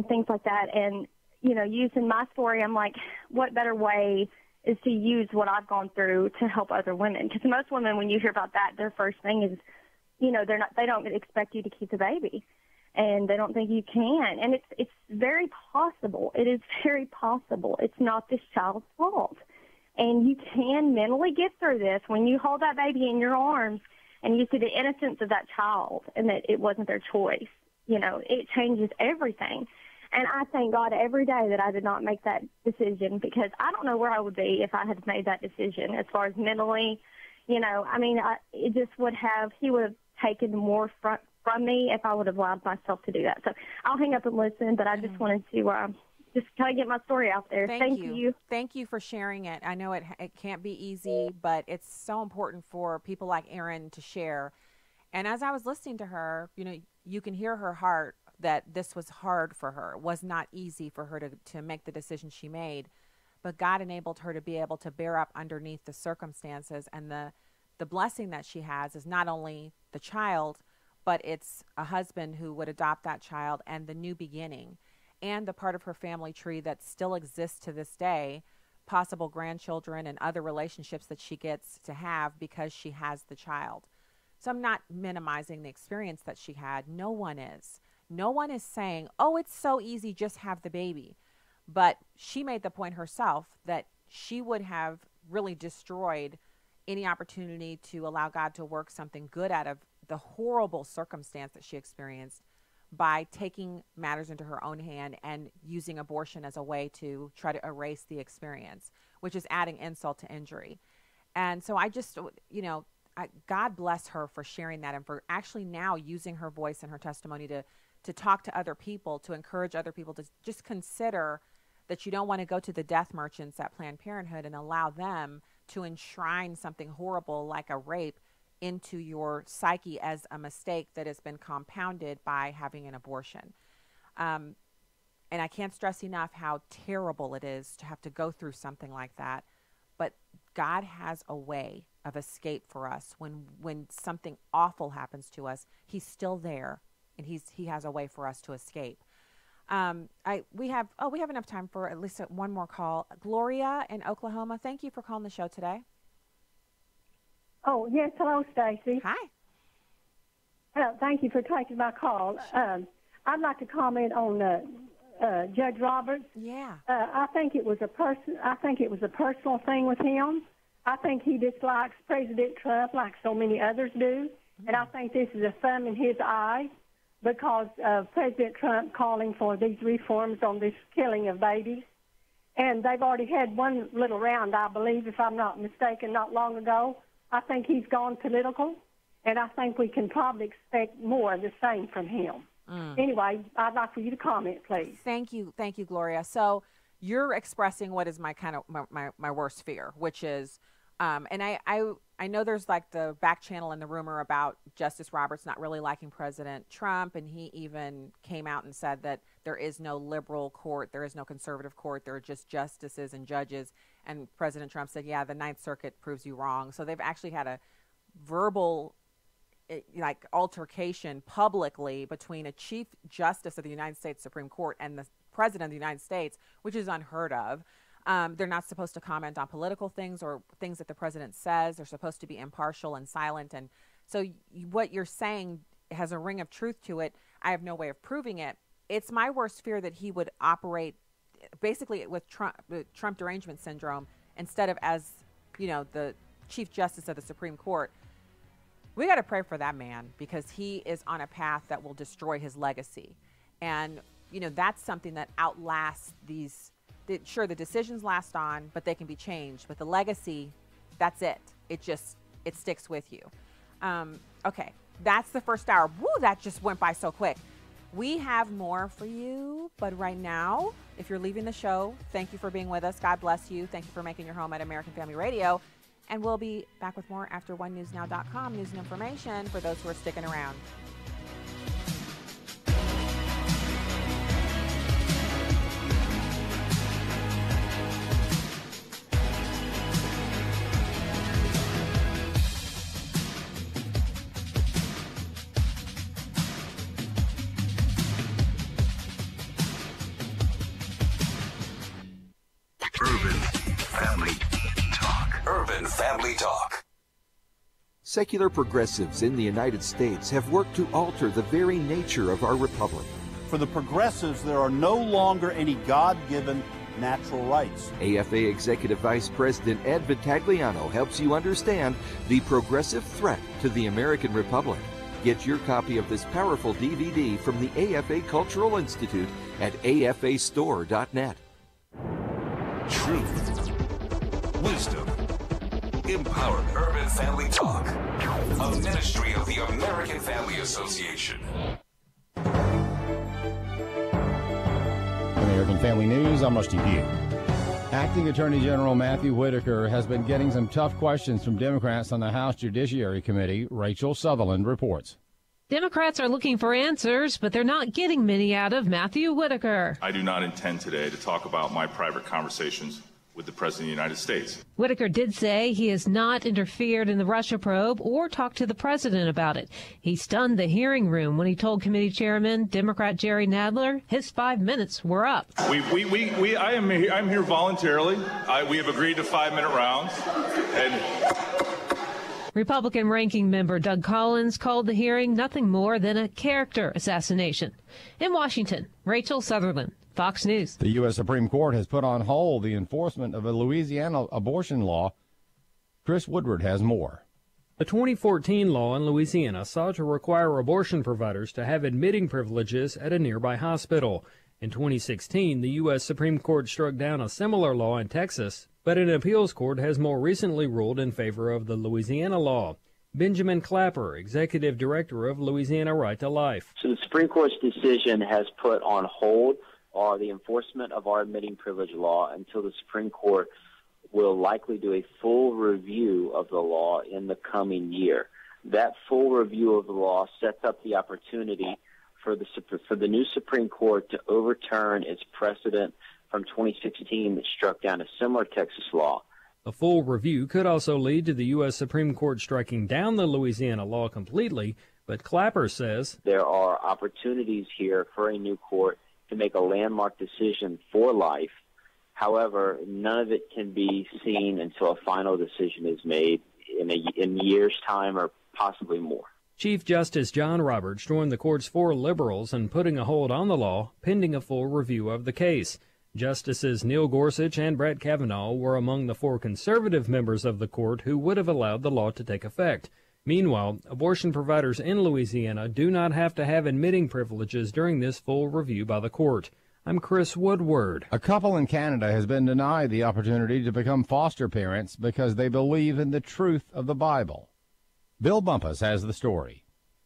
things like that. And, you know, using my story, I'm like, what better way is to use what I've gone through to help other women? Because most women, when you hear about that, their first thing is, you know, they don't expect you to keep the baby, and they don't think you can. And it's very possible. It is very possible. It's not this child's fault. And you can mentally get through this when you hold that baby in your arms and you see the innocence of that child and that it wasn't their choice. You know, it changes everything. And I thank God every day that I did not make that decision, because I don't know where I would be if I had made that decision as far as mentally. You know, I mean, he would have taken more from me if I would have allowed myself to do that. So I'll hang up and listen, but I just wanted to just kind of get my story out there. Thank you. Thank you for sharing it. I know it can't be easy, but it's so important for people like Erin to share. And as I was listening to her, you know, you can hear her heart that this was hard for her. It was not easy for her to make the decision she made, but God enabled her to be able to bear up underneath the circumstances. And the blessing that she has is not only the child, but it's a husband who would adopt that child, and the new beginning, and the part of her family tree that still exists to this day, possible grandchildren and other relationships that she gets to have because she has the child. So I'm not minimizing the experience that she had. No one is. No one is saying, oh, it's so easy, just have the baby. But she made the point herself that she would have really destroyed any opportunity to allow God to work something good out of the horrible circumstance that she experienced by taking matters into her own hand and using abortion as a way to try to erase the experience, which is adding insult to injury. And so I just, you know, God bless her for sharing that and for actually now using her voice and her testimony to talk to other people, to encourage other people to just consider that you don't want to go to the death merchants at Planned Parenthood and allow them to enshrine something horrible like a rape into your psyche as a mistake that has been compounded by having an abortion. And I can't stress enough how terrible it is to have to go through something like that. But God has a way of escape for us. When something awful happens to us, he's still there, and he has a way for us to escape. We have enough time for at least one more call. Gloria in Oklahoma, thank you for calling the show today. Oh, yes. Hello, Stacy. Hi. Thank you for taking my call. I'd like to comment on Judge Roberts. Yeah. I think it was a personal thing with him. I think he dislikes President Trump like so many others do, and I think this is a thumb in his eye because of President Trump calling for these reforms on this killing of babies. And they've already had one little round, I believe, if I'm not mistaken, not long ago. I think he's gone political, and I think we can probably expect more of the same from him. Anyway, I'd like for you to comment, please. Thank you, Gloria. So you're expressing what is my kind of my worst fear, which is, and I know there's like the back channel and the rumor about Justice Roberts not really liking President Trump, and he even came out and said that there is no liberal court, there is no conservative court, there are just justices and judges. And President Trump said, yeah, the Ninth Circuit proves you wrong. So they've actually had a verbal like altercation publicly between a Chief Justice of the United States Supreme Court and the President of the United States, which is unheard of. They're not supposed to comment on political things or things that the president says. They're supposed to be impartial and silent. And so what you're saying has a ring of truth to it. I have no way of proving it. It's my worst fear that he would operate basically with Trump derangement syndrome instead of as, the Chief Justice of the Supreme Court. We got to pray for that man because he is on a path that will destroy his legacy. And, that's something that outlasts these. Sure, the decisions last on, but they can be changed. But the legacy, that's it. It sticks with you. Okay, that's the first hour. Woo, that just went by so quick. We have more for you, but right now, if you're leaving the show, thank you for being with us. God bless you. Thank you for making your home at American Family Radio. And we'll be back with more after onenewsnow.com, news and information for those who are sticking around. Family Talk. Secular progressives in the United States have worked to alter the very nature of our republic. For the progressives, there are no longer any God-given natural rights. AFA Executive Vice President Ed Vitagliano helps you understand the progressive threat to the American Republic. Get your copy of this powerful DVD from the AFA Cultural Institute at afastore.net. Truth, wisdom, empowerment. Urban Family Talk, a ministry of the American Family Association. American Family News, I'm Rusty Pugh. Acting Attorney General Matthew Whitaker has been getting some tough questions from Democrats on the House Judiciary Committee. Rachel Sutherland reports. Democrats are looking for answers, but they're not getting many out of Matthew Whitaker. I do not intend today to talk about my private conversations with the President of the United States. Whitaker did say he has not interfered in the Russia probe or talked to the President about it. He stunned the hearing room when he told committee chairman, Democrat Jerry Nadler, his 5 minutes were up. I'm here voluntarily. We have agreed to 5-minute rounds. And Republican ranking member Doug Collins called the hearing nothing more than a character assassination. In Washington, Rachel Sutherland, Fox News. The U.S. Supreme Court has put on hold the enforcement of a Louisiana abortion law. Chris Woodward has more. A 2014 law in Louisiana sought to require abortion providers to have admitting privileges at a nearby hospital. In 2016, the U.S. Supreme Court struck down a similar law in Texas, but an appeals court has more recently ruled in favor of the Louisiana law. Benjamin Clapper, Executive Director of Louisiana Right to Life. So the Supreme Court's decision has put on hold the enforcement of our admitting privilege law until the Supreme Court will likely do a full review of the law in the coming year. That full review of the law sets up the opportunity for the new Supreme Court to overturn its precedent from 2016 that struck down a similar Texas law. A full review could also lead to the U.S. Supreme Court striking down the Louisiana law completely, but Clapper says there are opportunities here for a new court to make a landmark decision for life. However, none of it can be seen until a final decision is made in years' time or possibly more. Chief Justice John Roberts joined the court's 4 liberals in putting a hold on the law pending a full review of the case. Justices Neil Gorsuch and Brett Kavanaugh were among the 4 conservative members of the court who would have allowed the law to take effect. Meanwhile, abortion providers in Louisiana do not have to have admitting privileges during this full review by the court. I'm Chris Woodward. A couple in Canada has been denied the opportunity to become foster parents because they believe in the truth of the Bible. Bill Bumpus has the story.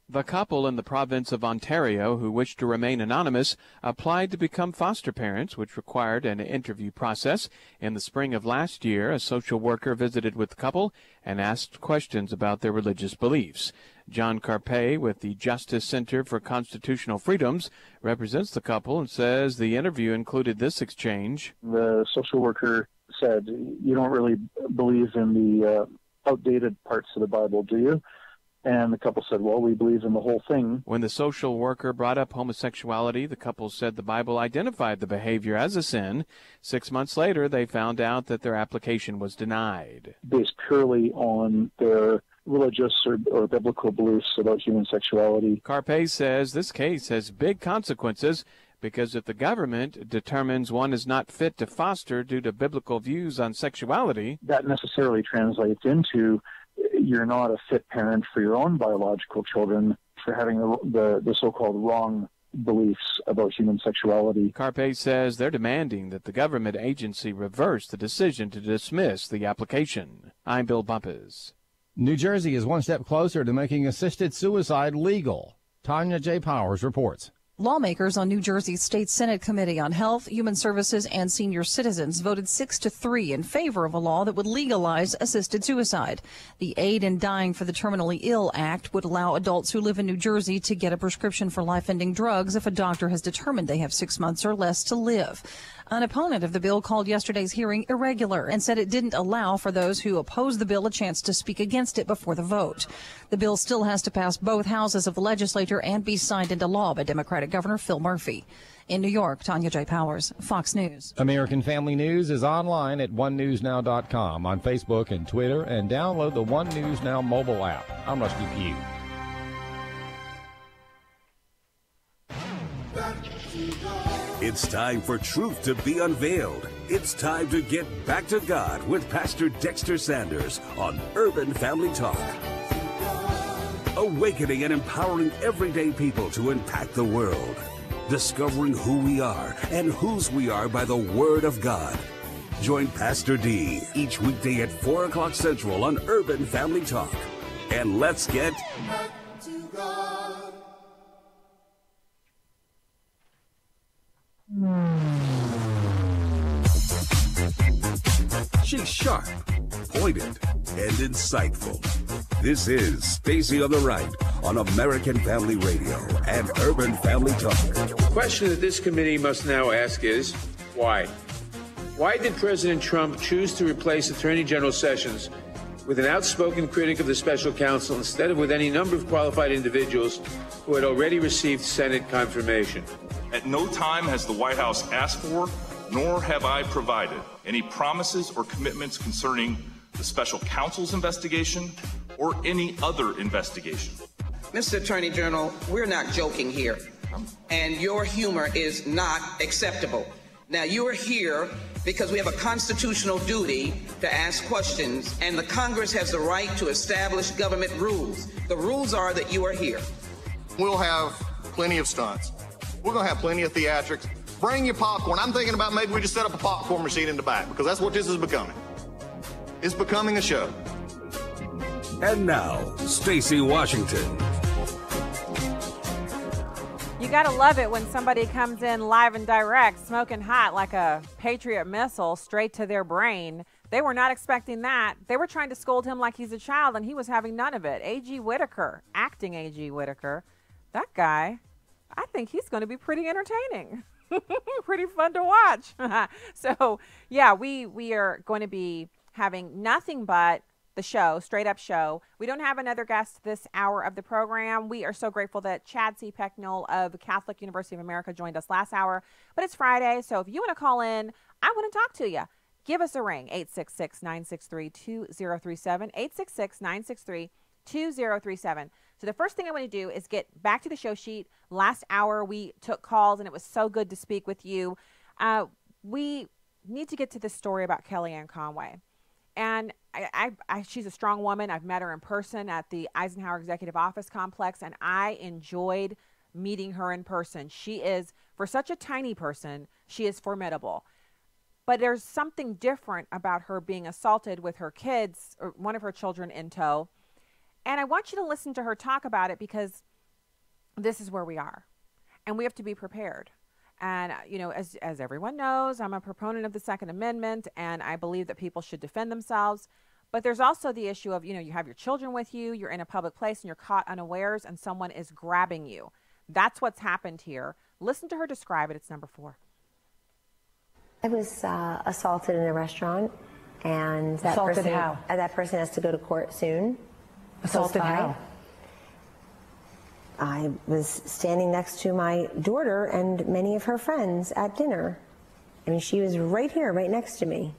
The couple in the province of Ontario who wished to remain anonymous applied to become foster parents, which required an interview process. In the spring of last year, a social worker visited with the couple and asked questions about their religious beliefs. John Carpe with the Justice Center for Constitutional Freedoms represents the couple and says the interview included this exchange. The social worker said, "You don't really believe in the outdated parts of the Bible, do you?" And the couple said, "Well, we believe in the whole thing." When the social worker brought up homosexuality, the couple said the Bible identified the behavior as a sin. 6 months later, they found out that their application was denied. Based purely on their religious or biblical beliefs about human sexuality. Carpe says this case has big consequences because if the government determines one is not fit to foster due to biblical views on sexuality, that necessarily translates into you're not a fit parent for your own biological children for having the so-called wrong beliefs about human sexuality. Carpe says they're demanding that the government agency reverse the decision to dismiss the application. I'm Bill Bumpus. New Jersey is one step closer to making assisted suicide legal. Tanya J. Powers reports. Lawmakers on New Jersey's State Senate Committee on Health, Human Services, and Senior Citizens voted 6-3 in favor of a law that would legalize assisted suicide. The Aid in Dying for the Terminally Ill Act would allow adults who live in New Jersey to get a prescription for life-ending drugs if a doctor has determined they have 6 months or less to live. An opponent of the bill called yesterday's hearing irregular and said it didn't allow for those who oppose the bill a chance to speak against it before the vote. The bill still has to pass both houses of the legislature and be signed into law by Democratic Governor Phil Murphy. In New York, Tanya J. Powers, Fox News. American Family News is online at onenewsnow.com, on Facebook and Twitter, and download the One News Now mobile app. I'm Rusty Pugh. It's time for truth to be unveiled. It's time to get back to God with Pastor Dexter Sanders on Urban Family Talk. Awakening and empowering everyday people to impact the world. Discovering who we are and whose we are by the Word of God. Join Pastor D each weekday at 4 o'clock Central on Urban Family Talk. And let's get back to God. She's sharp, pointed, and insightful. This is Stacy on the Right on American Family Radio and Urban Family Talk. The question that this committee must now ask is, why? Why did President Trump choose to replace Attorney General Sessions with an outspoken critic of the special counsel instead of with any number of qualified individuals who had already received Senate confirmation? At no time has the White House asked for, nor have I provided, any promises or commitments concerning the special counsel's investigation or any other investigation. Mr. Attorney General, we're not joking here, and your humor is not acceptable. Now, you're here because we have a constitutional duty to ask questions, and the Congress has the right to establish government rules. The rules are that you are here. We'll have plenty of stunts. We're going to have plenty of theatrics. Bring your popcorn. I'm thinking about maybe we just set up a popcorn machine in the back, because that's what this is becoming. It's becoming a show. And now, Stacy Washington. You gotta love it when somebody comes in live and direct, smoking hot like a Patriot missile straight to their brain. They were not expecting that. They were trying to scold him like he's a child, and he was having none of it. A.G. Whitaker, acting A.G. Whitaker, that guy, I think he's going to be pretty entertaining. Pretty fun to watch. So, yeah, we are going to be having nothing but the show, straight up show. We don't have another guest this hour of the program. We are so grateful that Chad C. Pecknold of Catholic University of America joined us last hour. But it's Friday, so if you want to call in, I want to talk to you. Give us a ring, 866-963-2037, 866-963-2037. So the first thing I want to do is get back to the show sheet. Last hour we took calls, and it was so good to speak with you. We need to get to this story about Kellyanne Conway. And she's a strong woman. I've met her in person at the Eisenhower Executive Office Complex, and I enjoyed meeting her in person. She is, for such a tiny person, she is formidable. But there's something different about her being assaulted with her kids, or one of her children in tow. And I want you to listen to her talk about it, because this is where we are, and we have to be prepared. And, you know, as everyone knows, I'm a proponent of the Second Amendment, and I believe that people should defend themselves. But there's also the issue of, you know, you have your children with you, you're in a public place, and you're caught unawares, and someone is grabbing you. That's what's happened here. Listen to her describe it. It's number 4. I was assaulted in a restaurant, and that assaulted person, how? That person has to go to court soon. Assaulted how? I was standing next to my daughter and many of her friends at dinner. I mean, she was right here, right next to me,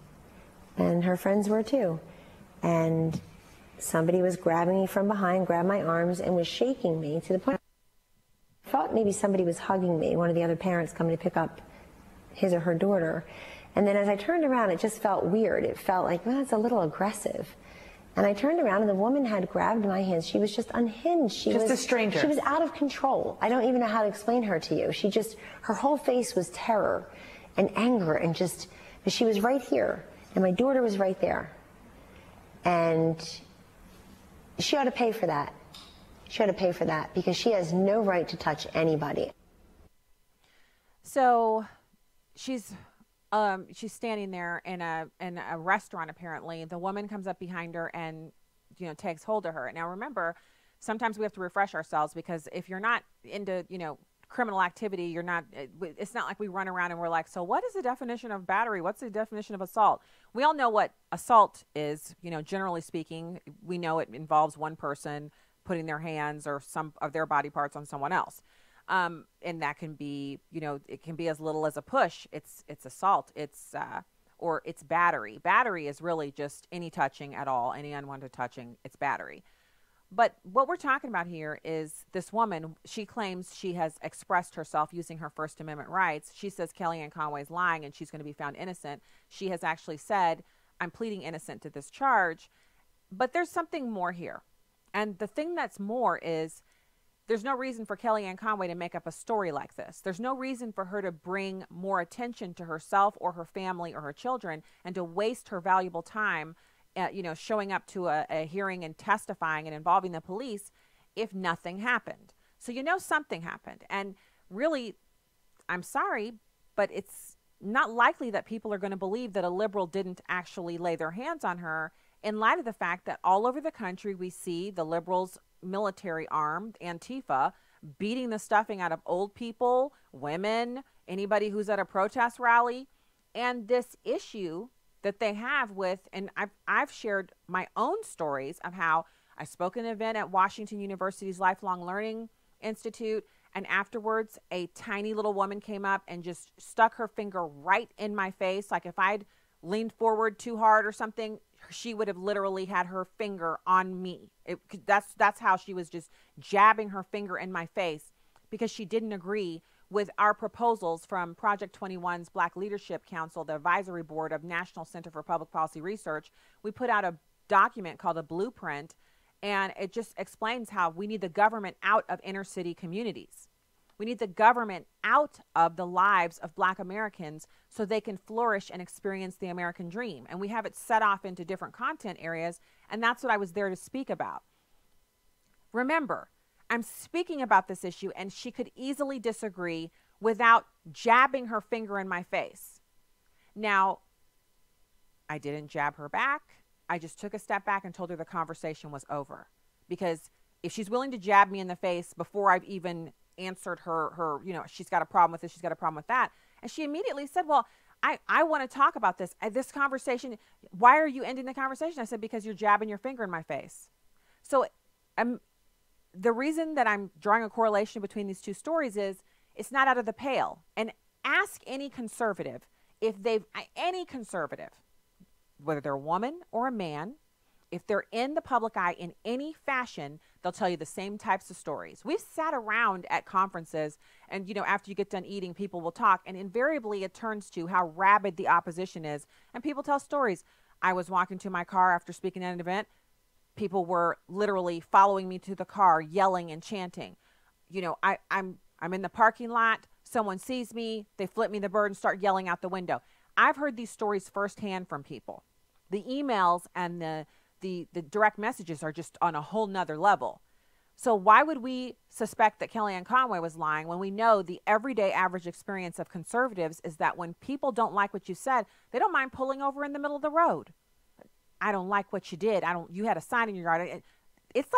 and her friends were too. And somebody was grabbing me from behind, grabbed my arms, and was shaking me to the point I thought maybe somebody was hugging me, one of the other parents coming to pick up his or her daughter. And then as I turned around, it just felt weird. It felt like, well, it's a little aggressive. And I turned around, and the woman had grabbed my hands. She was just unhinged. She was a stranger. She was out of control. I don't even know how to explain her to you. Her whole face was terror and anger, and but she was right here, and my daughter was right there. And she ought to pay for that. She ought to pay for that, because she has no right to touch anybody. So she's standing there in a restaurant, apparently. The woman comes up behind her and, you know, takes hold of her. Now, remember, sometimes we have to refresh ourselves, because if you're not into, you know, criminal activity, it's not like we run around and we're like, so what is the definition of battery? What's the definition of assault? We all know what assault is, you know, generally speaking. We know it involves one person putting their hands or some of their body parts on someone else. And that can be, you know, it can be as little as a push. It's assault. Or it's battery. Battery is really just any touching at all, any unwanted touching. It's battery. But what we're talking about here is this woman. She claims she has expressed herself using her First Amendment rights. She says Kellyanne Conway's lying and she's going to be found innocent. She has actually said, I'm pleading innocent to this charge. But there's something more here. And the thing that's more is, there's no reason for Kellyanne Conway to make up a story like this. There's no reason for her to bring more attention to herself or her family or her children, and to waste her valuable time, you know, showing up to a hearing and testifying and involving the police if nothing happened. So you know something happened. And really, I'm sorry, but it's not likely that people are going to believe that a liberal didn't actually lay their hands on her, in light of the fact that all over the country we see the liberals' military armed Antifa beating the stuffing out of old people, women, anybody who's at a protest rally. And this issue that they have with, and I've shared my own stories of how I spoke at an event at Washington University's Lifelong Learning Institute, and afterwards a tiny little woman came up and just stuck her finger right in my face. Like if I'd leaned forward too hard or something, she would have literally had her finger on me. That's how she was, just jabbing her finger in my face, because she didn't agree with our proposals from Project 21's Black Leadership Council, the advisory board of National Center for Public Policy Research. We put out a document called a blueprint, and it just explains how we need the government out of inner city communities. We need the government out of the lives of Black Americans so they can flourish and experience the American dream. And we have it set off into different content areas, and that's what I was there to speak about. Remember, I'm speaking about this issue, and she could easily disagree without jabbing her finger in my face. Now, I didn't jab her back. I just took a step back and told her the conversation was over. Because if she's willing to jab me in the face before I've even answered her, you know, she's got a problem with this, she's got a problem with that. And she immediately said, well, I want to talk about this. This conversation, why are you ending the conversation? I said, because you're jabbing your finger in my face. So the reason that I'm drawing a correlation between these two stories is it's not out of the pale. And ask any conservative, any conservative, whether they're a woman or a man, if they're in the public eye in any fashion, they'll tell you the same types of stories. We've sat around at conferences, and, you know, after you get done eating, people will talk, and invariably it turns to how rabid the opposition is, and people tell stories. I was walking to my car after speaking at an event. People were literally following me to the car, yelling and chanting. You know, I'm in the parking lot. Someone sees me. They flip me the bird and start yelling out the window. I've heard these stories firsthand from people. The emails and the direct messages are just on a whole nother level. So why would we suspect that Kellyanne Conway was lying when we know the everyday average experience of conservatives is that when people don't like what you said, they don't mind pulling over in the middle of the road. I don't like what you did. You had a sign in your yard. It's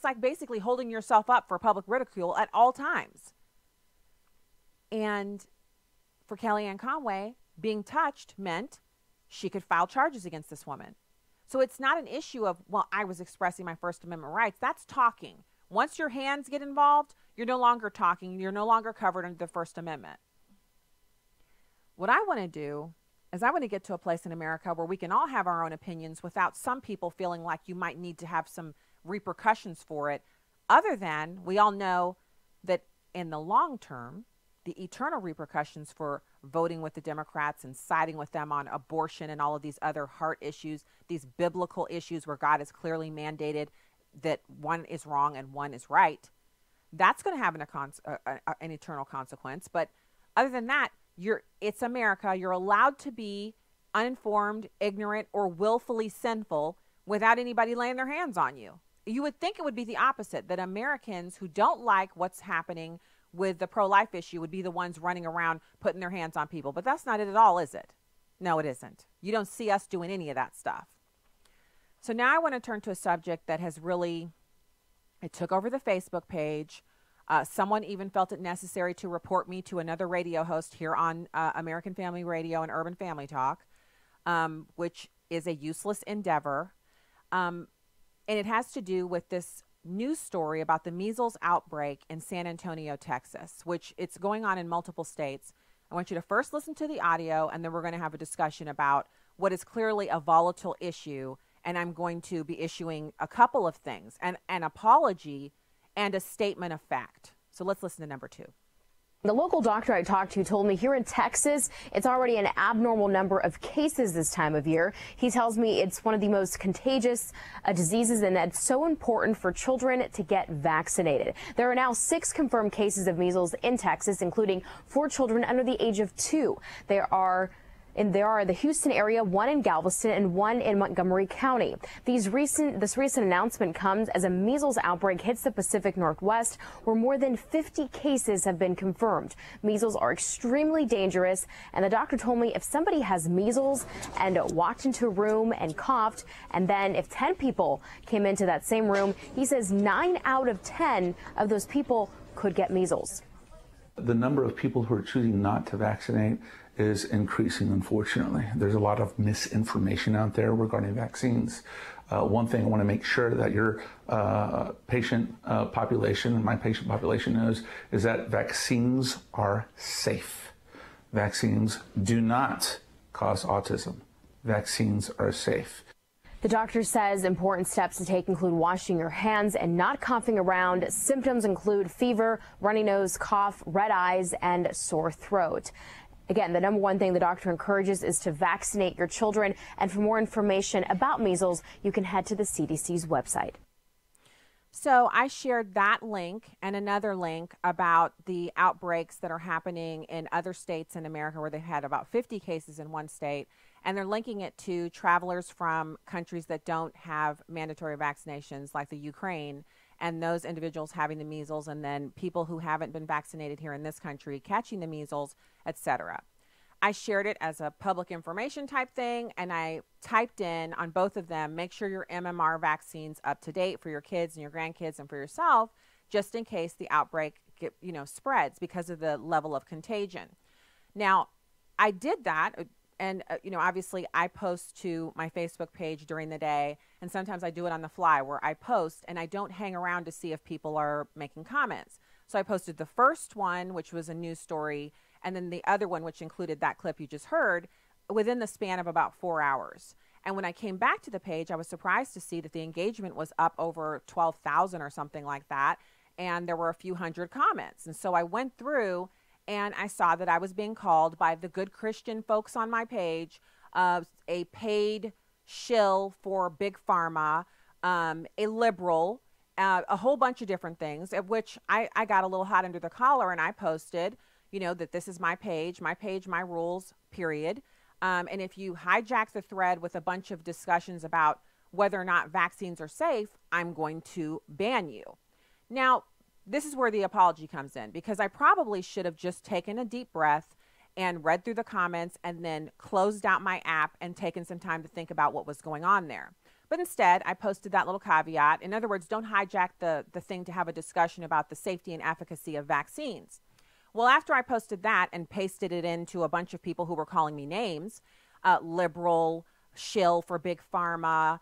like basically holding yourself up for public ridicule at all times. And for Kellyanne Conway, being touched meant she could file charges against this woman. So it's not an issue of, well, I was expressing my First Amendment rights. That's talking. Once your hands get involved, you're no longer talking. You're no longer covered under the First Amendment. What I want to do is I want to get to a place in America where we can all have our own opinions without some people feeling like you might need to have some repercussions for it, other than we all know that in the long term, the eternal repercussions for voting with the Democrats and siding with them on abortion and all of these other heart issues, these biblical issues where God has clearly mandated that one is wrong and one is right, that's going to have an eternal consequence. But other than that, it's America. You're allowed to be uninformed, ignorant, or willfully sinful without anybody laying their hands on you. You would think it would be the opposite, that Americans who don't like what's happening with the pro-life issue would be the ones running around putting their hands on people. But that's not it at all, is it? No, it isn't. You don't see us doing any of that stuff. So now I want to turn to a subject that has really, it took over the Facebook page. Someone even felt it necessary to report me to another radio host here on American Family Radio and Urban Family Talk, which is a useless endeavor. And it has to do with this news story about the measles outbreak in San Antonio, Texas, which it's going on in multiple states. I want you to first listen to the audio, and then we're going to have a discussion about what is clearly a volatile issue. And I'm going to be issuing a couple of things, an apology and a statement of fact. So let's listen to number 2. The local doctor I talked to told me here in Texas, it's already an abnormal number of cases this time of year. He tells me it's one of the most contagious diseases, and that's so important for children to get vaccinated. There are now 6 confirmed cases of measles in Texas, including 4 children under the age of 2. There are the Houston area, 1 in Galveston, and 1 in Montgomery County. This recent announcement comes as a measles outbreak hits the Pacific Northwest, where more than 50 cases have been confirmed. Measles are extremely dangerous, and the doctor told me if somebody has measles and walked into a room and coughed, and then if 10 people came into that same room, he says 9 out of 10 of those people could get measles. The number of people who are choosing not to vaccinate is increasing, unfortunately. There's a lot of misinformation out there regarding vaccines. One thing I want to make sure that your patient population, my patient population knows, is that vaccines are safe. Vaccines do not cause autism. Vaccines are safe. The doctor says important steps to take include washing your hands and not coughing around. Symptoms include fever, runny nose, cough, red eyes, and sore throat. Again, the number one thing the doctor encourages is to vaccinate your children. And for more information about measles, you can head to the CDC's website. So I shared that link and another link about the outbreaks that are happening in other states in America, where they've had about 50 cases in one state. And they're linking it to travelers from countries that don't have mandatory vaccinations, like the Ukraine, and those individuals having the measles, and then people who haven't been vaccinated here in this country catching the measles, etc. I shared it as a public information type thing, and I typed in on both of them, make sure your MMR vaccine's up to date for your kids and your grandkids and for yourself, just in case the outbreak spreads because of the level of contagion. Now, I did that. And, obviously I post to my Facebook page during the day, and sometimes I do it on the fly where I post and I don't hang around to see if people are making comments. So I posted the first one, which was a news story, and then the other one, which included that clip you just heard, within the span of about 4 hours. And when I came back to the page, I was surprised to see that the engagement was up over 12,000 or something like that. And there were a few hundred comments. And so I went through and I saw that I was being called by the good Christian folks on my page a paid shill for Big Pharma, a liberal, a whole bunch of different things, of which I got a little hot under the collar, and I posted, that this is my page, my rules, period. And if you hijack the thread with a bunch of discussions about whether or not vaccines are safe, I'm going to ban you. Now, this is where the apology comes in, because I probably should have just taken a deep breath and read through the comments and then closed out my app and taken some time to think about what was going on there. But instead, I posted that little caveat. In other words, don't hijack the thing to have a discussion about the safety and efficacy of vaccines. Well, after I posted that and pasted it into a bunch of people who were calling me names, liberal, shill for big pharma,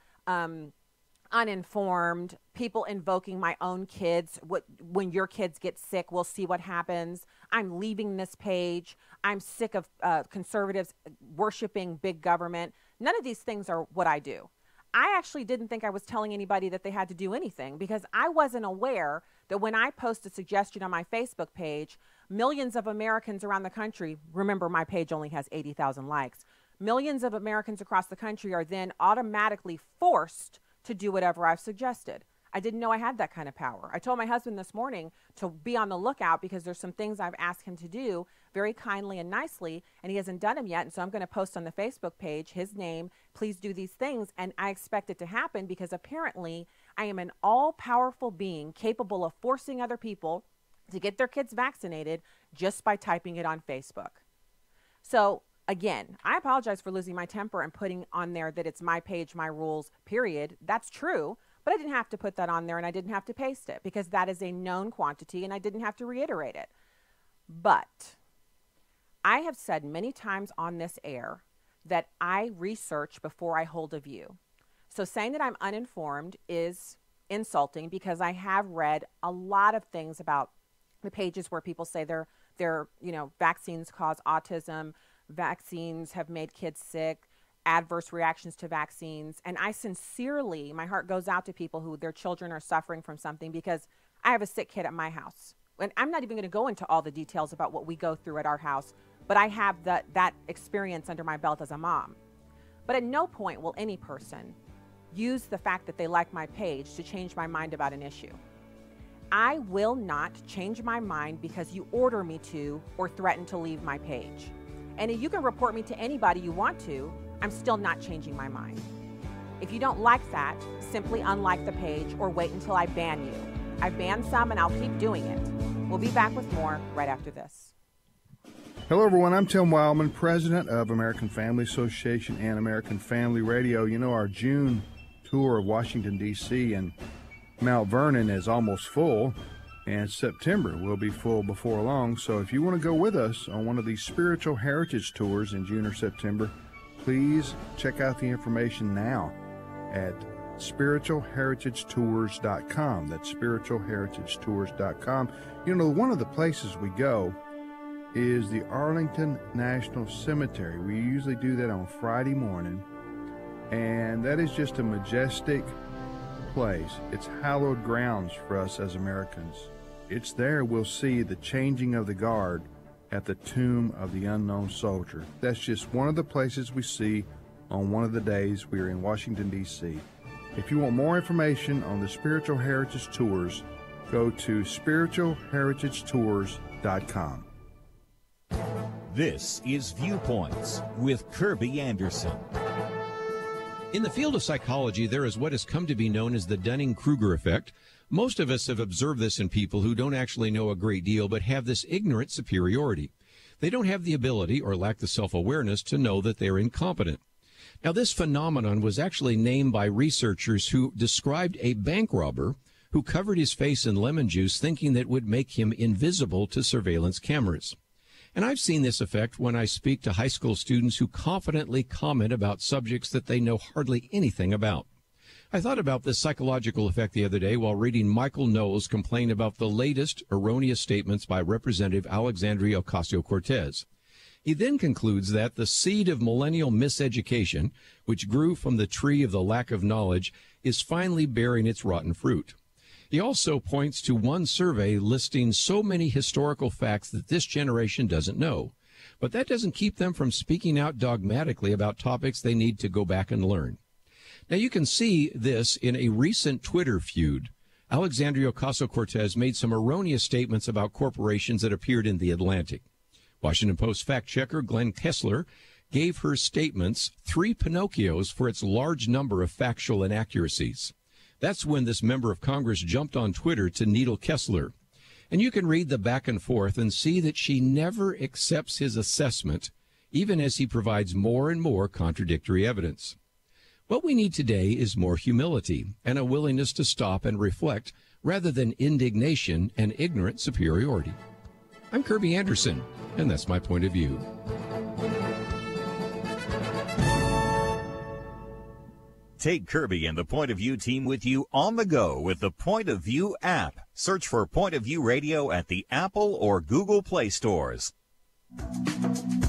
uninformed, people invoking my own kids. When your kids get sick, we'll see what happens. I'm leaving this page. I'm sick of conservatives worshiping big government. None of these things are what I do. I actually didn't think I was telling anybody that they had to do anything, because I wasn't aware that when I post a suggestion on my Facebook page, millions of Americans around the country, remember my page only has 80,000 likes, millions of Americans across the country are then automatically forced to do whatever I've suggested. I didn't know I had that kind of power. I told my husband this morning to be on the lookout, because there's some things I've asked him to do very kindly and nicely, and he hasn't done them yet. And so I'm going to post on the Facebook page his name, please do these things. And I expect it to happen, because apparently I am an all-powerful being capable of forcing other people to get their kids vaccinated just by typing it on Facebook. So again, I apologize for losing my temper and putting on there that it's my page, my rules, period. That's true. But I didn't have to put that on there, and I didn't have to paste it, because that is a known quantity, and I didn't have to reiterate it. But I have said many times on this air that I research before I hold a view. So saying that I'm uninformed is insulting, because I have read a lot of things about the pages where people say vaccines cause autism, vaccines have made kids sick, adverse reactions to vaccines. And I sincerely, my heart goes out to people who their children are suffering from something, because I have a sick kid at my house. And I'm not even going to go into all the details about what we go through at our house, but I have that experience under my belt as a mom. But at no point will any person use the fact that they like my page to change my mind about an issue. I will not change my mind because you order me to or threaten to leave my page. And if you can report me to anybody you want to, I'm still not changing my mind. If you don't like that, simply unlike the page or wait until I ban you. I've banned some, and I'll keep doing it. We'll be back with more right after this. Hello, everyone. I'm Tim Wildman, president of American Family Association and American Family Radio. You know, our June tour of Washington, D.C. and Mount Vernon is almost full, and September will be full before long. So if you want to go with us on one of these spiritual heritage tours in June or September, please check out the information now at spiritualheritagetours.com. That's spiritualheritagetours.com. You know, one of the places we go is the Arlington National Cemetery. We usually do that on Friday morning, and that is just a majestic place. It's hallowed grounds for us as Americans. It's there we'll see the changing of the guard at the tomb of the unknown soldier. That's just one of the places we see on one of the days we are in Washington, D.C. If you want more information on the Spiritual Heritage Tours, go to spiritualheritagetours.com. This is Viewpoints with Kirby Anderson. In the field of psychology, there is what has come to be known as the Dunning-Kruger effect. Most of us have observed this in people who don't actually know a great deal but have this ignorant superiority. They don't have the ability or lack the self-awareness to know that they're incompetent. Now, this phenomenon was actually named by researchers who described a bank robber who covered his face in lemon juice thinking that it would make him invisible to surveillance cameras. And I've seen this effect when I speak to high school students who confidently comment about subjects that they know hardly anything about. I thought about this psychological effect the other day while reading Michael Knowles complain about the latest erroneous statements by Representative Alexandria Ocasio-Cortez. He then concludes that the seed of millennial miseducation, which grew from the tree of the lack of knowledge, is finally bearing its rotten fruit. He also points to one survey listing so many historical facts that this generation doesn't know. But that doesn't keep them from speaking out dogmatically about topics they need to go back and learn. Now, you can see this in a recent Twitter feud. Alexandria Ocasio-Cortez made some erroneous statements about corporations that appeared in The Atlantic. Washington Post fact-checker Glenn Kessler gave her statements 3 Pinocchios for its large number of factual inaccuracies. That's when this member of Congress jumped on Twitter to needle Kessler. And you can read the back and forth and see that she never accepts his assessment, even as he provides more and more contradictory evidence. What we need today is more humility and a willingness to stop and reflect rather than indignation and ignorant superiority. I'm Kirby Anderson, and that's my point of view. Take Kirby and the Point of View team with you on the go with the Point of View app. Search for Point of View Radio at the Apple or Google Play stores.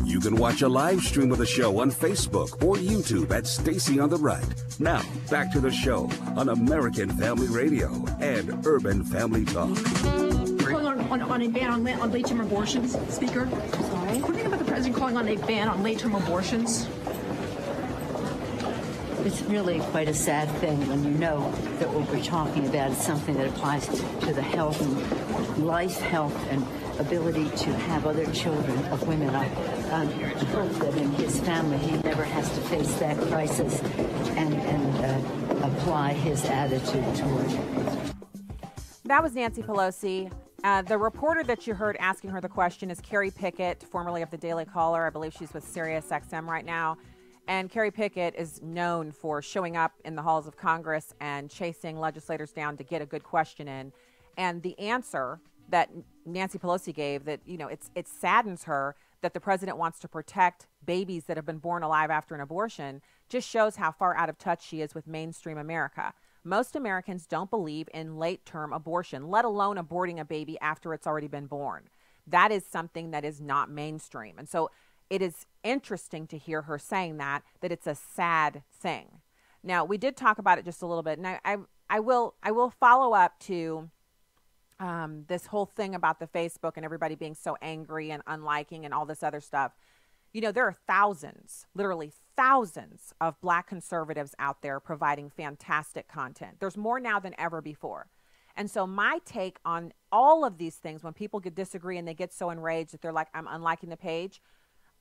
You can watch a live stream of the show on Facebook or YouTube at Stacy on the Right. Now, back to the show on American Family Radio and Urban Family Talk. Calling on a ban on late-term abortions, Speaker. Sorry? What do you think about the president calling on a ban on late-term abortions? It's really quite a sad thing when you know that what we're talking about is something that applies to the health and life, health, and ability to have other children of women. I hope that in his family he never has to face that crisis and apply his attitude toward it. That was Nancy Pelosi. The reporter that you heard asking her the question is Carrie Pickett, formerly of the Daily Caller. I believe she's with Sirius XM right now. And Carrie Pickett is known for showing up in the halls of Congress and chasing legislators down to get a good question in. And the answer that Nancy Pelosi gave, that, you know, it saddens her that the president wants to protect babies that have been born alive after an abortion, just shows how far out of touch she is with mainstream America. Most Americans don't believe in late-term abortion, let alone aborting a baby after it's already been born. That is something that is not mainstream. And so it is interesting to hear her saying that it's a sad thing. Now, we did talk about it just a little bit, and I will follow up to this whole thing about the Facebook and everybody being so angry and unliking and all this other stuff. You know, there are thousands, literally thousands of Black conservatives out there providing fantastic content. There's more now than ever before. And so my take on all of these things, when people disagree and they get so enraged that they're like, I'm unliking the page,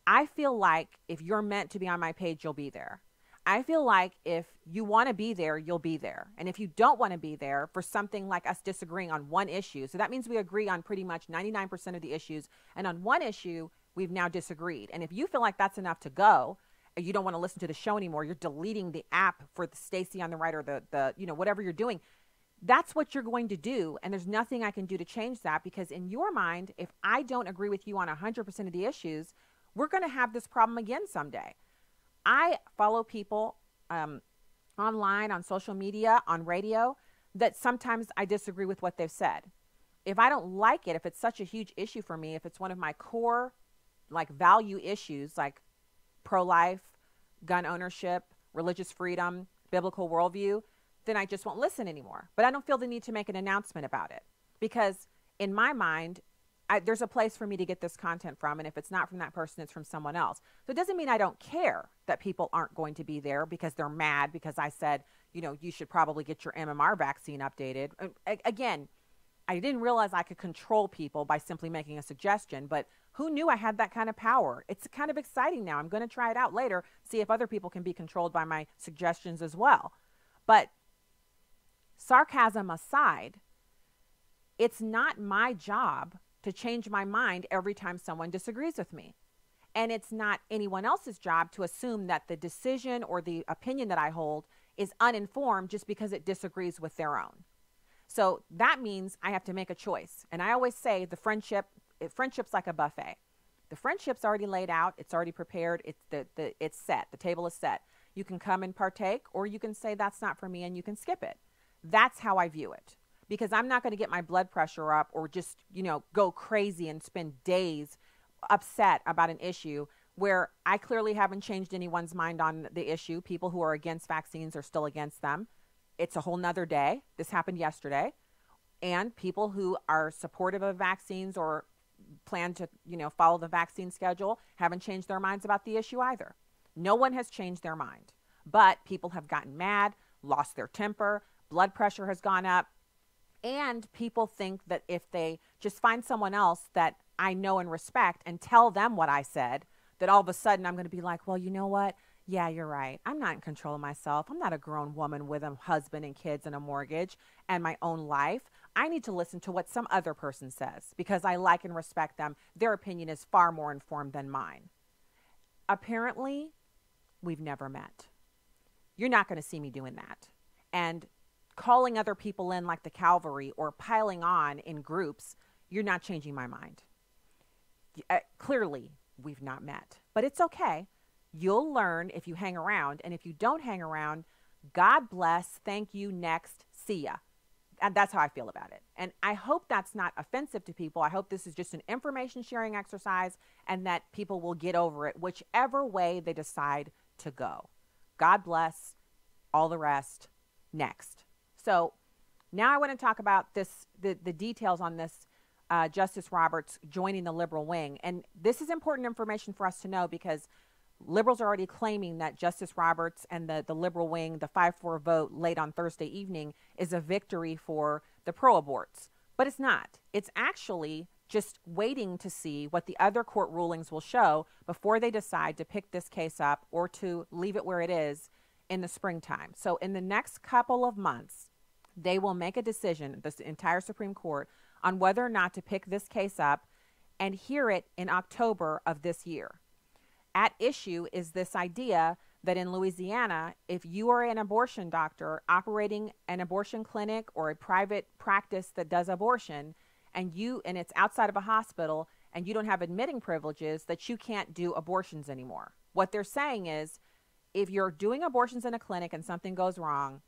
I feel like if you're meant to be on my page, you'll be there. I feel like if you want to be there, you'll be there. And if you don't want to be there for something like us disagreeing on one issue, so that means we agree on pretty much 99% of the issues. And on one issue, we've now disagreed. And if you feel like that's enough to go, or you don't want to listen to the show anymore, you're deleting the app for the Stacy on the Right or the you know, whatever you're doing, that's what you're going to do. And there's nothing I can do to change that, because in your mind, if I don't agree with you on 100% of the issues, we're going to have this problem again someday. I follow people online, on social media, on radio, that sometimes I disagree with what they've said. If I don't like it, if it's such a huge issue for me, if it's one of my core like value issues like pro-life, gun ownership, religious freedom, biblical worldview, then I just won't listen anymore. But I don't feel the need to make an announcement about it, because in my mind, there's a place for me to get this content from, and if it's not from that person, it's from someone else. So it doesn't mean I don't care that people aren't going to be there because they're mad because I said, you know, you should probably get your MMR vaccine updated. Again, I didn't realize I could control people by simply making a suggestion, but who knew I had that kind of power? It's kind of exciting now. I'm going to try it out later, see if other people can be controlled by my suggestions as well. But sarcasm aside, it's not my job to change my mind every time someone disagrees with me. And it's not anyone else's job to assume that the decision or the opinion that I hold is uninformed just because it disagrees with their own. So that means I have to make a choice. And I always say friendship's like a buffet. The friendship's already laid out. It's already prepared. It's set. The table is set. You can come and partake, or you can say that's not for me and you can skip it. That's how I view it. Because I'm not going to get my blood pressure up or just, you know, go crazy and spend days upset about an issue where I clearly haven't changed anyone's mind on the issue. People who are against vaccines are still against them. It's a whole nother day. This happened yesterday. And people who are supportive of vaccines or plan to, you know, follow the vaccine schedule haven't changed their minds about the issue either. No one has changed their mind. But people have gotten mad, lost their temper, blood pressure has gone up. And people think that if they just find someone else that I know and respect and tell them what I said, that all of a sudden I'm going to be like, well, you know what? Yeah, you're right. I'm not in control of myself. I'm not a grown woman with a husband and kids and a mortgage and my own life. I need to listen to what some other person says because I like and respect them. Their opinion is far more informed than mine. Apparently, we've never met. You're not going to see me doing that. And calling other people in like the cavalry or piling on in groups, you're not changing my mind. Clearly, we've not met. But it's okay. You'll learn if you hang around. And if you don't hang around, God bless, thank you, next, see ya. And that's how I feel about it. And I hope that's not offensive to people. I hope this is just an information sharing exercise and that people will get over it, whichever way they decide to go. God bless, all the rest, next. So now I want to talk about this, the details on this Justice Roberts joining the liberal wing. And this is important information for us to know because liberals are already claiming that Justice Roberts and the liberal wing, the 5-4 vote late on Thursday evening, is a victory for the pro-aborts. But it's not. It's actually just waiting to see what the other court rulings will show before they decide to pick this case up or to leave it where it is in the springtime. So in the next couple of months, they will make a decision, this entire Supreme Court, on whether or not to pick this case up and hear it in October of this year. At issue is this idea that in Louisiana, if you are an abortion doctor operating an abortion clinic or a private practice that does abortion, and it's outside of a hospital and you don't have admitting privileges, that you can't do abortions anymore. What they're saying is, if you're doing abortions in a clinic and something goes wrong,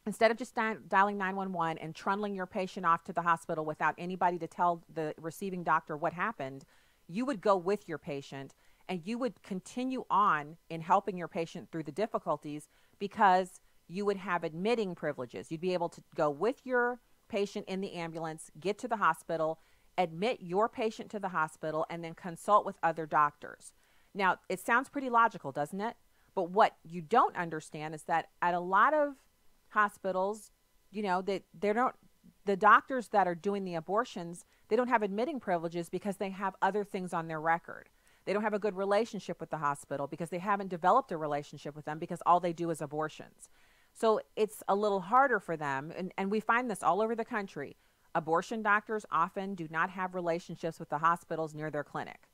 instead of just dialing 911 and trundling your patient off to the hospital without anybody to tell the receiving doctor what happened, you would go with your patient and you would continue on in helping your patient through the difficulties because you would have admitting privileges. You'd be able to go with your patient in the ambulance, get to the hospital, admit your patient to the hospital, and then consult with other doctors. Now, it sounds pretty logical, doesn't it? But what you don't understand is that at a lot of hospitals, the doctors that are doing the abortions, they don't have admitting privileges because they have other things on their record. They don't have a good relationship with the hospital because they haven't developed a relationship with them because all they do is abortions. So it's a little harder for them. And we find this all over the country. Abortion doctors often do not have relationships with the hospitals near their clinic,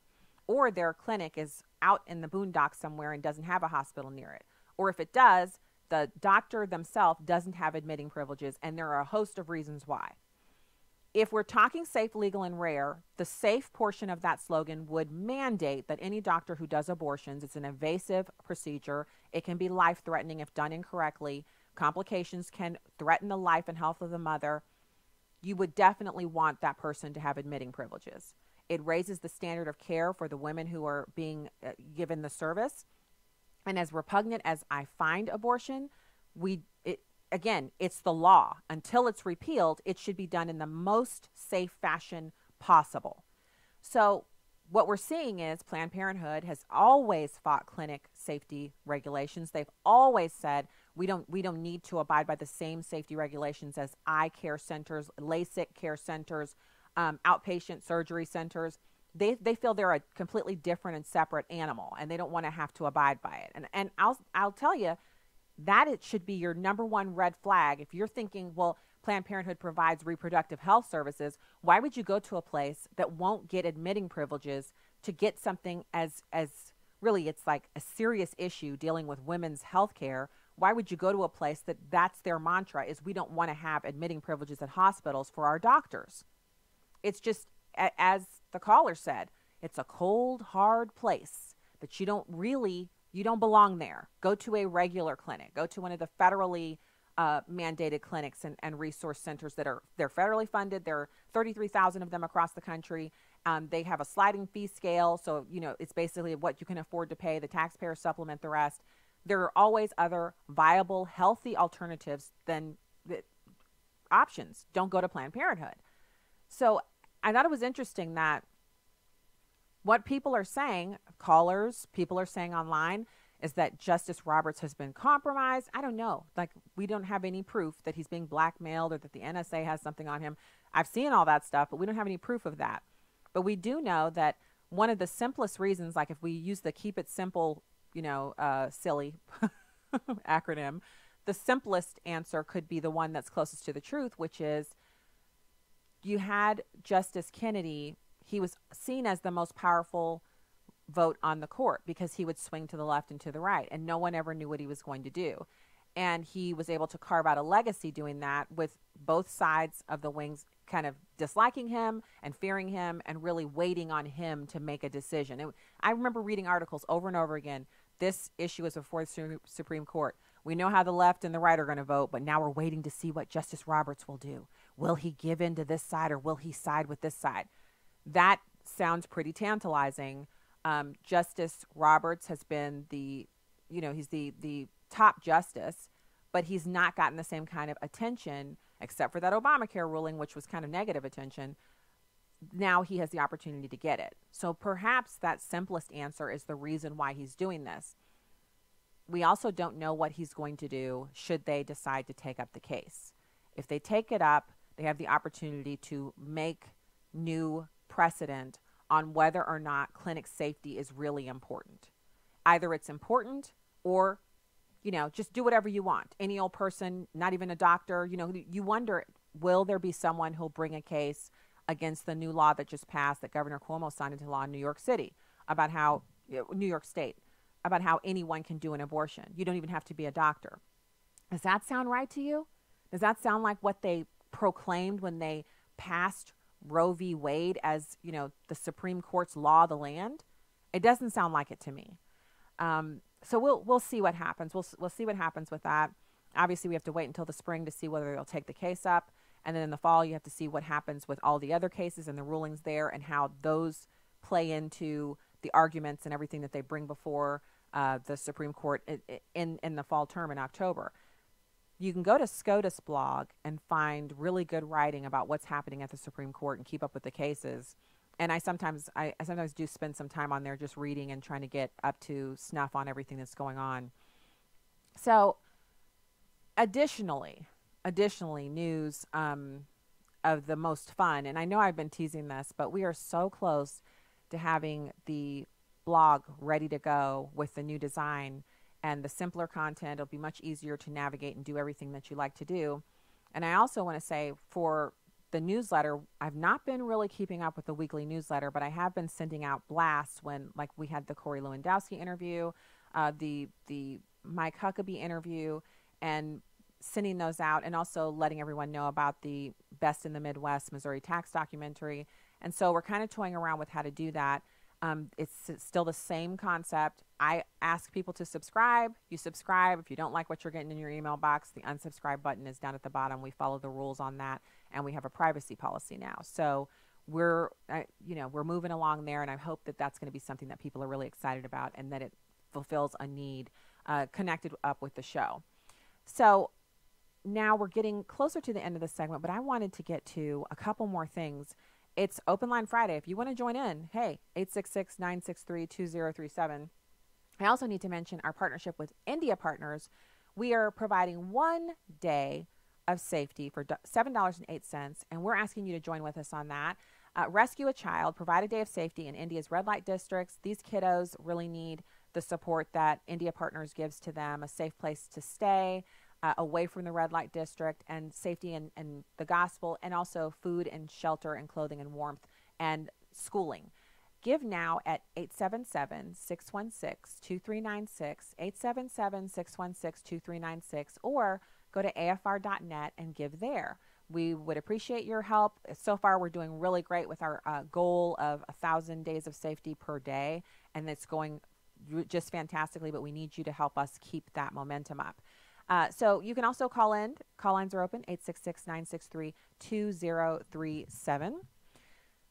or their clinic is out in the boondocks somewhere and doesn't have a hospital near it. Or if it does, the doctor themselves doesn't have admitting privileges, and there are a host of reasons why. If we're talking safe, legal, and rare, the safe portion of that slogan would mandate that any doctor who does abortions, it's an invasive procedure. It can be life-threatening if done incorrectly. Complications can threaten the life and health of the mother. You would definitely want that person to have admitting privileges. It raises the standard of care for the women who are being given the service. And as repugnant as I find abortion, again, it's the law. Until it's repealed, it should be done in the most safe fashion possible. So what we're seeing is Planned Parenthood has always fought clinic safety regulations. They've always said we don't need to abide by the same safety regulations as eye care centers, LASIK care centers, outpatient surgery centers. They feel they're a completely different and separate animal, and they don't want to have to abide by it. And I'll tell you, that it should be your number one red flag. If you're thinking, well, Planned Parenthood provides reproductive health services, why would you go to a place that won't get admitting privileges to get something as really it's like a serious issue dealing with women's health care? Why would you go to a place that's their mantra is we don't want to have admitting privileges at hospitals for our doctors? It's just, as the caller said, it's a cold, hard place that you don't belong there. Go to a regular clinic. Go to one of the federally mandated clinics and resource centers they're federally funded. There are 33,000 of them across the country. They have a sliding fee scale. So, it's basically what you can afford to pay. The taxpayers supplement the rest. There are always other viable, healthy alternatives than the options. Don't go to Planned Parenthood. So I thought it was interesting that what people are saying, people are saying online, is that Justice Roberts has been compromised. I don't know. We don't have any proof that he's being blackmailed or that the NSA has something on him. I've seen all that stuff, but we don't have any proof of that. But we do know that one of the simplest reasons, if we use the keep it simple silly acronym. The simplest answer could be the one that's closest to the truth, which is you had Justice Kennedy. He was seen as the most powerful vote on the court because he would swing to the left and to the right, and no one ever knew what he was going to do. And he was able to carve out a legacy doing that, with both sides of the wings kind of disliking him and fearing him and really waiting on him to make a decision. I remember reading articles over and over again. This issue is before the Supreme Court. We know how the left and the right are going to vote, but now we're waiting to see what Justice Roberts will do. Will he give in to this side, or will he side with this side? That sounds pretty tantalizing. Justice Roberts has been he's the top justice, but he's not gotten the same kind of attention, except for that Obamacare ruling, which was kind of negative attention. Now he has the opportunity to get it. So perhaps that simplest answer is the reason why he's doing this. We also don't know what he's going to do should they decide to take up the case. If they take it up, they have the opportunity to make new precedent on whether or not clinic safety is really important. Either it's important, or just do whatever you want. Any old person, not even a doctor, you wonder, will there be someone who'll bring a case against the new law that just passed, that Governor Cuomo signed into law in New York City, about how, New York State, about how anyone can do an abortion. You don't even have to be a doctor. Does that sound right to you? Does that sound like what they proclaimed when they passed Roe v. Wade as, the Supreme Court's law of the land? It doesn't sound like it to me. So we'll see what happens. We'll see what happens with that. Obviously, we have to wait until the spring to see whether they'll take the case up. And then in the fall, you have to see what happens with all the other cases and the rulings there, and how those play into the arguments and everything that they bring before the Supreme Court in the fall term in October. You can go to SCOTUS blog and find really good writing about what's happening at the Supreme Court and keep up with the cases. And I sometimes do spend some time on there just reading and trying to get up to snuff on everything that's going on. So additionally, news of the most fun, and I know I've been teasing this, but we are so close to having the blog ready to go with the new design and the simpler content. It'll be much easier to navigate and do everything that you like to do. And I also want to say, for the newsletter, I've not been really keeping up with the weekly newsletter, but I have been sending out blasts when, like, we had the Corey Lewandowski interview, the Mike Huckabee interview, and sending those out, and also letting everyone know about the Best in the Midwest Missouri tax documentary. And so we're kind of toying around with how to do that. It's still the same concept. I ask people to subscribe. You subscribe. If you don't like what you're getting in your email box, the unsubscribe button is down at the bottom. We follow the rules on that, and we have a privacy policy now. So we're moving along there, and I hope that that's going to be something that people are really excited about, and that it fulfills a need connected up with the show. So now we're getting closer to the end of the segment, but I wanted to get to a couple more things. It's Open Line Friday. If you want to join in, hey, 866-963-2037. I also need to mention our partnership with India Partners. We are providing 1 day of safety for $7.08, and we're asking you to join with us on that. Rescue a child, provide a day of safety in India's red light districts. These kiddos really need the support that India Partners gives to them, a safe place to stay, away from the red light district, and safety and the gospel, and also food and shelter and clothing and warmth and schooling. Give now at 877-616-2396, 877-616-2396, or go to afr.net and give there. We would appreciate your help. So far, we're doing really great with our goal of 1,000 days of safety per day, and it's going just fantastically, but we need you to help us keep that momentum up. So you can also call in. Call lines are open, 866-963-2037.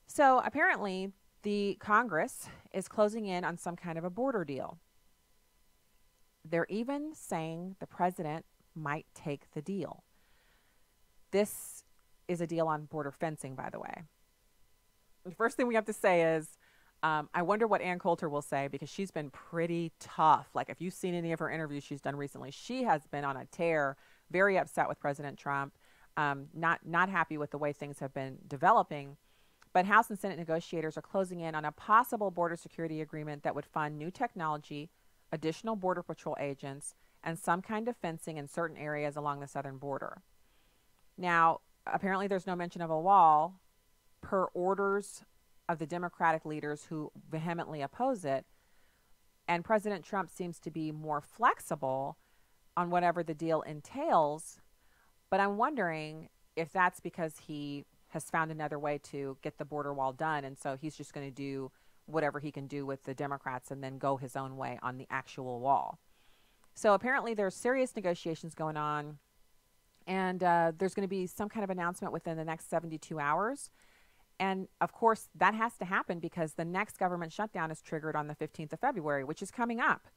So apparently the Congress is closing in on some kind of a border deal. They're even saying the president might take the deal. This is a deal on border fencing, by the way. The first thing we have to say is, I wonder what Ann Coulter will say, because she's been pretty tough. Like, if you've seen any of her interviews she's done recently, she has been on a tear, very upset with President Trump, not happy with the way things have been developing. But House and Senate negotiators are closing in on a possible border security agreement that would fund new technology, additional Border Patrol agents, and some kind of fencing in certain areas along the southern border. Now, apparently there's no mention of a wall per orders of the Democratic leaders who vehemently oppose it, and President Trump seems to be more flexible on whatever the deal entails, but I'm wondering if that's because he has found another way to get the border wall done, and so he's just going to do whatever he can do with the Democrats and then go his own way on the actual wall. So apparently there's serious negotiations going on, and there's going to be some kind of announcement within the next 72 hours. And of course, that has to happen because the next government shutdown is triggered on the 15th of February, which is coming up.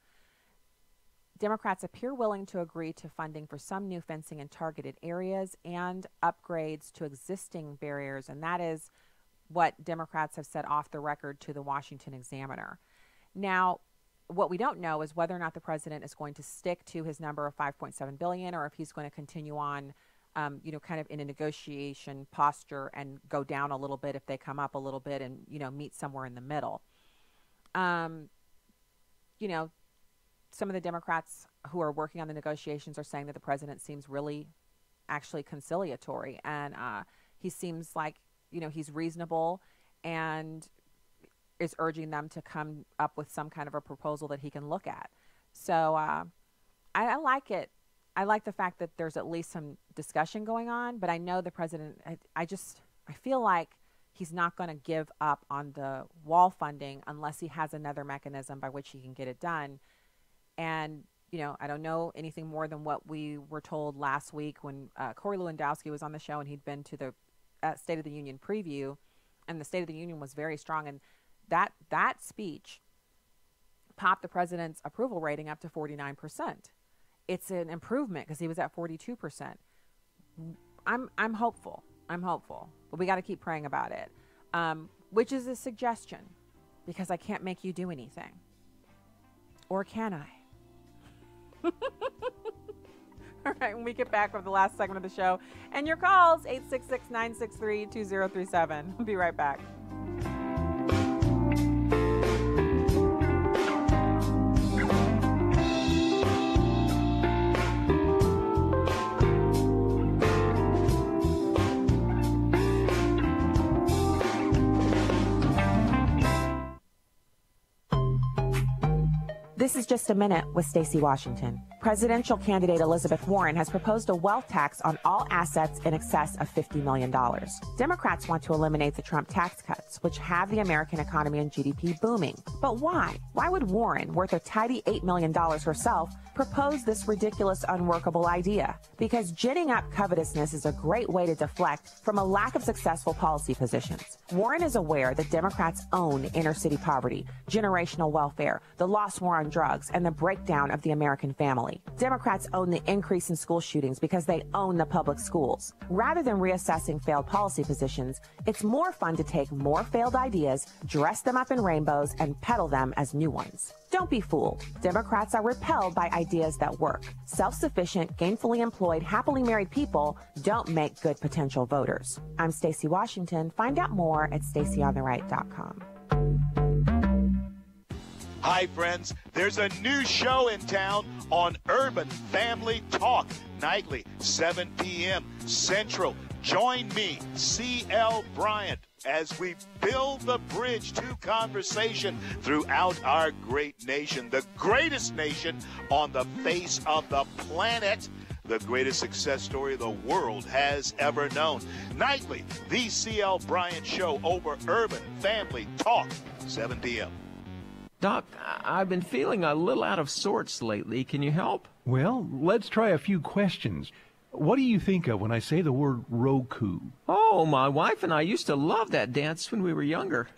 Democrats appear willing to agree to funding for some new fencing in targeted areas and upgrades to existing barriers, and that is what Democrats have said off the record to the Washington Examiner. Now, what we don't know is whether or not the president is going to stick to his number of $5.7 billion, or if he's going to continue on, kind of in a negotiation posture and go down a little bit if they come up a little bit and, meet somewhere in the middle. Some of the Democrats who are working on the negotiations are saying that the president seems really actually conciliatory, and he seems like, he's reasonable and is urging them to come up with some kind of a proposal that he can look at. So I like it. I like the fact that there's at least some discussion going on, but I know the president, I feel like he's not going to give up on the wall funding unless he has another mechanism by which he can get it done. And, I don't know anything more than what we were told last week when Corey Lewandowski was on the show and he'd been to the State of the Union preview, and the State of the Union was very strong. And that speech popped the president's approval rating up to 49%. It's an improvement because he was at 42%. I'm hopeful. But we got to keep praying about it, which is a suggestion because I can't make you do anything. Or can I? All right, when we get back with the last segment of the show and your calls, 866-963-2037. We'll be right back. This is Just a Minute with Stacey Washington. Presidential candidate Elizabeth Warren has proposed a wealth tax on all assets in excess of $50 million. Democrats want to eliminate the Trump tax cuts, which have the American economy and GDP booming. But why? Why would Warren, worth a tidy $8 million herself, propose this ridiculous, unworkable idea? Because ginning up covetousness is a great way to deflect from a lack of successful policy positions. Warren is aware that Democrats own inner city poverty, generational welfare, the lost war on drugs, and the breakdown of the American family. Democrats own the increase in school shootings because they own the public schools. Rather than reassessing failed policy positions, it's more fun to take more failed ideas, dress them up in rainbows, and peddle them as new ones. Don't be fooled. Democrats are repelled by ideas that work. Self-sufficient, gainfully employed, happily married people don't make good potential voters. I'm Stacey Washington. Find out more at StaceyOnTheRight.com. Hi, friends. There's a new show in town on Urban Family Talk, nightly, 7 p.m. Central. Join me, C.L. Bryant, as we build the bridge to conversation throughout our great nation, the greatest nation on the face of the planet, the greatest success story the world has ever known. Nightly, the C.L. Bryant Show over Urban Family Talk, 7 p.m. Doc, I've been feeling a little out of sorts lately. Can you help? Well, let's try a few questions. What do you think of when I say the word Roku? Oh, my wife and I used to love that dance when we were younger.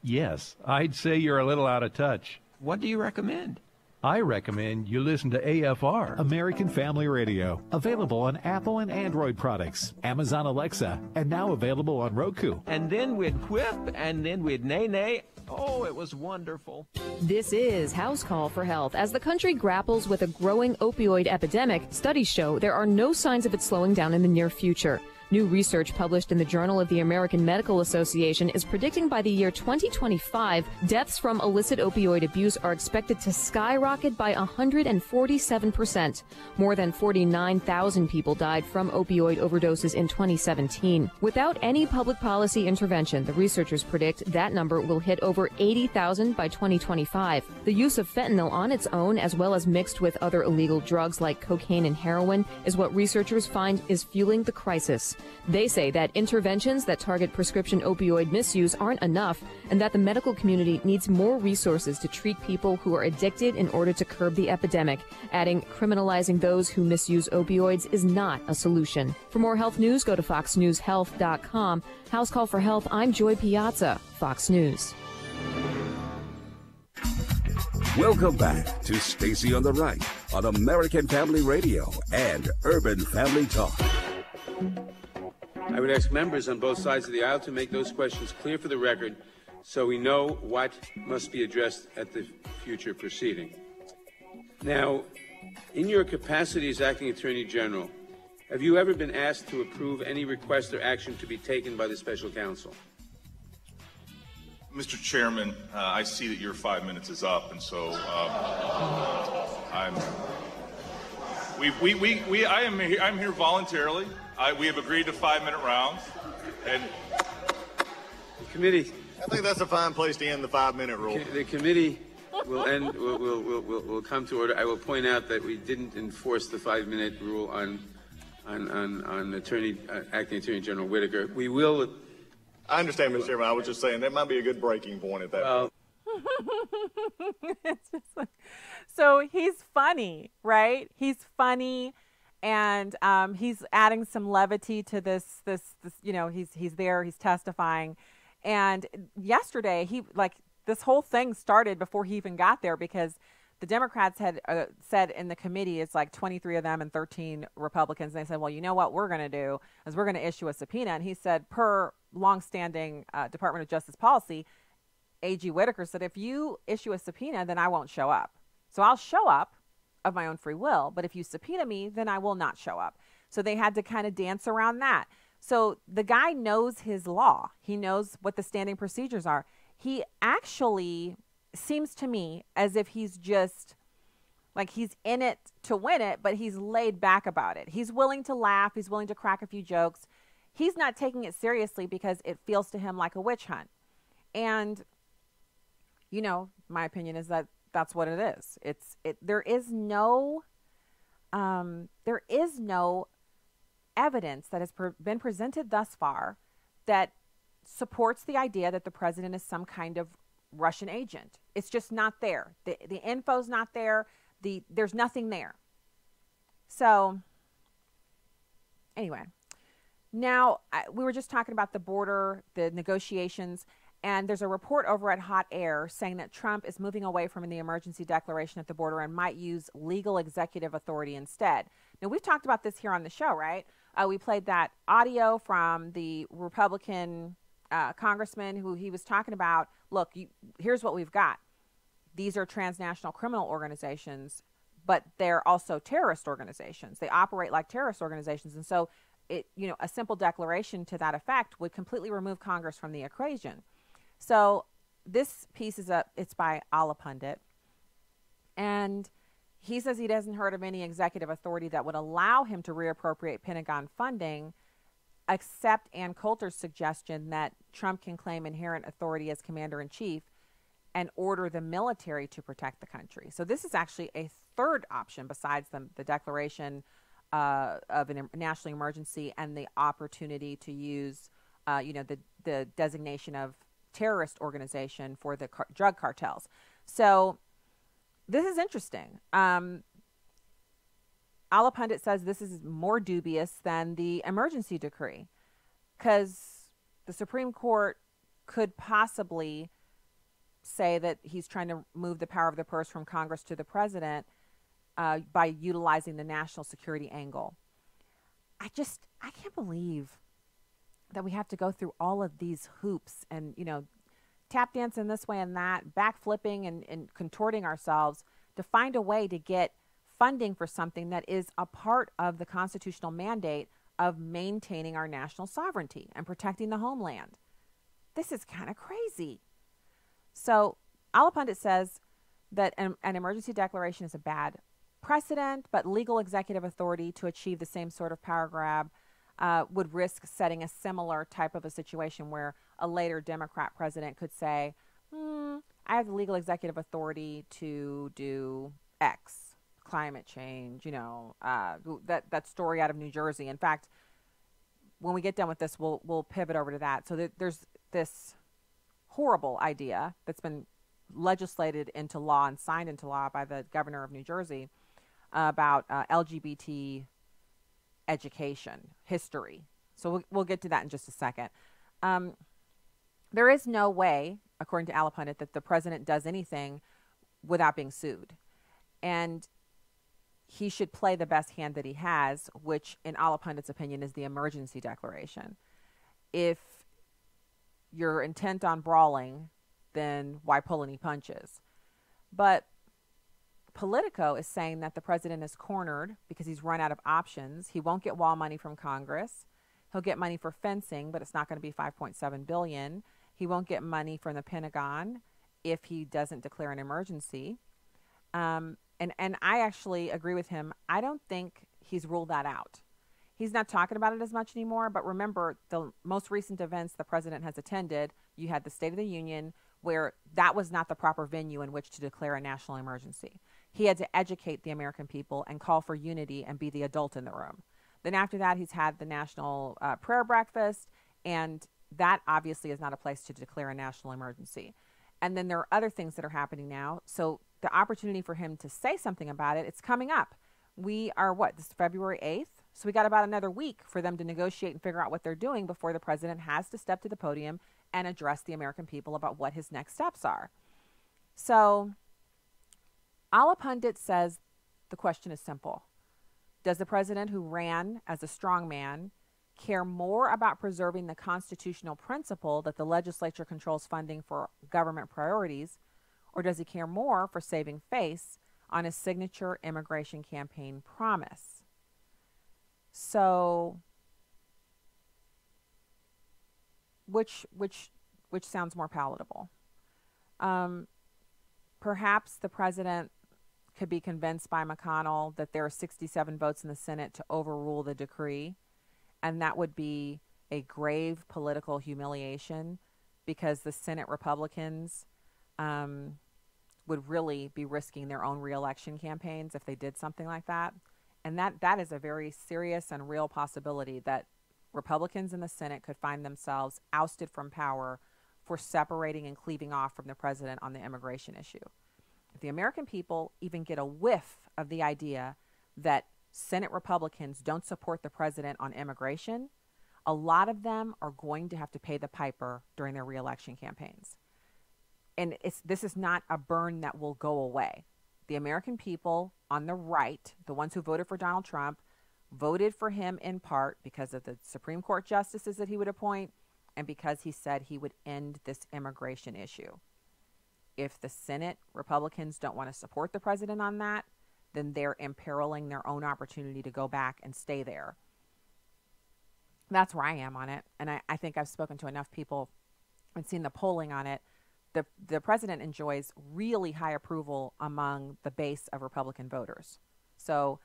Yes, I'd say you're a little out of touch. What do you recommend? I recommend you listen to AFR. American Family Radio. Available on Apple and Android products, Amazon Alexa, and now available on Roku. And then we'd whip, and then we'd nay-nay. Oh, it was wonderful. This is House Call for Health. As the country grapples with a growing opioid epidemic, studies show there are no signs of it slowing down in the near future. New research published in the Journal of the American Medical Association is predicting by the year 2025, deaths from illicit opioid abuse are expected to skyrocket by 147%. More than 49,000 people died from opioid overdoses in 2017. Without any public policy intervention, the researchers predict that number will hit over 80,000 by 2025. The use of fentanyl on its own, as well as mixed with other illegal drugs like cocaine and heroin, is what researchers find is fueling the crisis. They say that interventions that target prescription opioid misuse aren't enough, and that the medical community needs more resources to treat people who are addicted in order to curb the epidemic, adding criminalizing those who misuse opioids is not a solution. For more health news, go to foxnewshealth.com. House Call for Health, I'm Joy Piazza, Fox News. Welcome back to Stacy on the Right on American Family Radio and Urban Family Talk. I would ask members on both sides of the aisle to make those questions clear for the record so we know what must be addressed at the future proceeding. Now, in your capacity as Acting Attorney General, have you ever been asked to approve any request or action to be taken by the Special Counsel? Mr. Chairman, I see that your 5 minutes is up, and so I'm here voluntarily. We have agreed to 5-minute rounds, and the committee. I think that's a fine place to end the 5-minute rule. The committee will end. Will come to order. I will point out that we didn't enforce the 5-minute rule on Acting Attorney General Whitaker. We will. I understand, Mr. Chairman. I was just saying that might be a good breaking point at that point. It's just like, so he's funny, right? He's funny, and he's adding some levity to this. You know, he's there, he's testifying, and yesterday this whole thing started before he even got there because the Democrats had said in the committee, it's like 23 of them and 13 Republicans. And they said, well, you know what we're going to do is we're going to issue a subpoena. And he said, per longstanding Department of Justice policy, A.G. Whitaker said, if you issue a subpoena, then I won't show up. So I'll show up of my own free will. But if you subpoena me, then I will not show up. So they had to kind of dance around that. So the guy knows his law. He knows what the standing procedures are. He actually seems to me as if he's just like he's in it to win it, but he's laid back about it. He's willing to laugh. He's willing to crack a few jokes. He's not taking it seriously because it feels to him like a witch hunt. And, you know, my opinion is that that's what it is. There is no evidence that has been presented thus far that supports the idea that the president is some kind of Russian agent. It's just not there. The info's not there. There's nothing there. So anyway, now we were just talking about the border, the negotiations, and there's a report over at Hot Air saying that Trump is moving away from the emergency declaration at the border and might use legal executive authority instead. Now, we've talked about this here on the show, right? We played that audio from the Republican congressman who he was talking about, look, here's what we've got. These are transnational criminal organizations, but they're also terrorist organizations. They operate like terrorist organizations. And so a simple declaration to that effect would completely remove Congress from the equation. So this piece it's by Allah Pundit. And he says he hasn't heard of any executive authority that would allow him to reappropriate Pentagon funding, except Ann Coulter's suggestion that Trump can claim inherent authority as commander-in-chief and order the military to protect the country. So this is actually a third option besides the declaration of a national emergency and the opportunity to use, the designation of terrorist organization for the drug cartels. So this is interesting. Allah Pundit says this is more dubious than the emergency decree because the Supreme Court could possibly say that he's trying to move the power of the purse from Congress to the president by utilizing the national security angle. I can't believe that we have to go through all of these hoops and, tap dancing this way and that, backflipping and contorting ourselves to find a way to get funding for something that is a part of the constitutional mandate of maintaining our national sovereignty and protecting the homeland. This is kind of crazy. So Alapundit says that an emergency declaration is a bad precedent, but legal executive authority to achieve the same sort of power grab would risk setting a similar type of a situation where a later Democrat president could say, I have the legal executive authority to do X, climate change, that story out of New Jersey. In fact, when we get done with this, we'll pivot over to that. So there's this horrible idea that's been legislated into law and signed into law by the governor of New Jersey about LGBT education history. So we'll get to that in just a second. There is no way, according to Alapundit, that the president does anything without being sued. And he should play the best hand that he has, which in Alapundit's opinion is the emergency declaration. If you're intent on brawling, then why pull any punches? But Politico is saying that the president is cornered because he's run out of options. He won't get wall money from Congress. He'll get money for fencing, but it's not going to be $5.7 billion. He won't get money from the Pentagon if he doesn't declare an emergency. And I actually agree with him. I don't think he's ruled that out. He's not talking about it as much anymore, but remember the most recent events the president has attended, you had the State of the Union, where that was not the proper venue in which to declare a national emergency. He had to educate the American people and call for unity and be the adult in the room. Then after that, he's had the national prayer breakfast, and that obviously is not a place to declare a national emergency. And then there are other things that are happening now. So the opportunity for him to say something about it, it's coming up. We are this is February 8th. So we got about another week for them to negotiate and figure out what they're doing before the president has to step to the podium and address the American people about what his next steps are. So Alapundit says the question is simple. Does the president who ran as a strongman care more about preserving the constitutional principle that the legislature controls funding for government priorities, or does he care more for saving face on his signature immigration campaign promise? So which sounds more palatable? Perhaps the president could be convinced by McConnell that there are 67 votes in the Senate to overrule the decree, and that would be a grave political humiliation because the Senate Republicans would really be risking their own reelection campaigns if they did something like that. And that is a very serious and real possibility that Republicans in the Senate could find themselves ousted from power for separating and cleaving off from the president on the immigration issue. If the American people even get a whiff of the idea that Senate Republicans don't support the president on immigration, a lot of them are going to have to pay the piper during their reelection campaigns. And this is not a burn that will go away. The American people on the right, the ones who voted for Donald Trump, voted for him in part because of the Supreme Court justices that he would appoint and because he said he would end this immigration issue. If the Senate Republicans don't want to support the president on that, then they're imperiling their own opportunity to go back and stay there. That's where I am on it. And I think I've spoken to enough people and seen the polling on it. The president enjoys really high approval among the base of Republican voters. So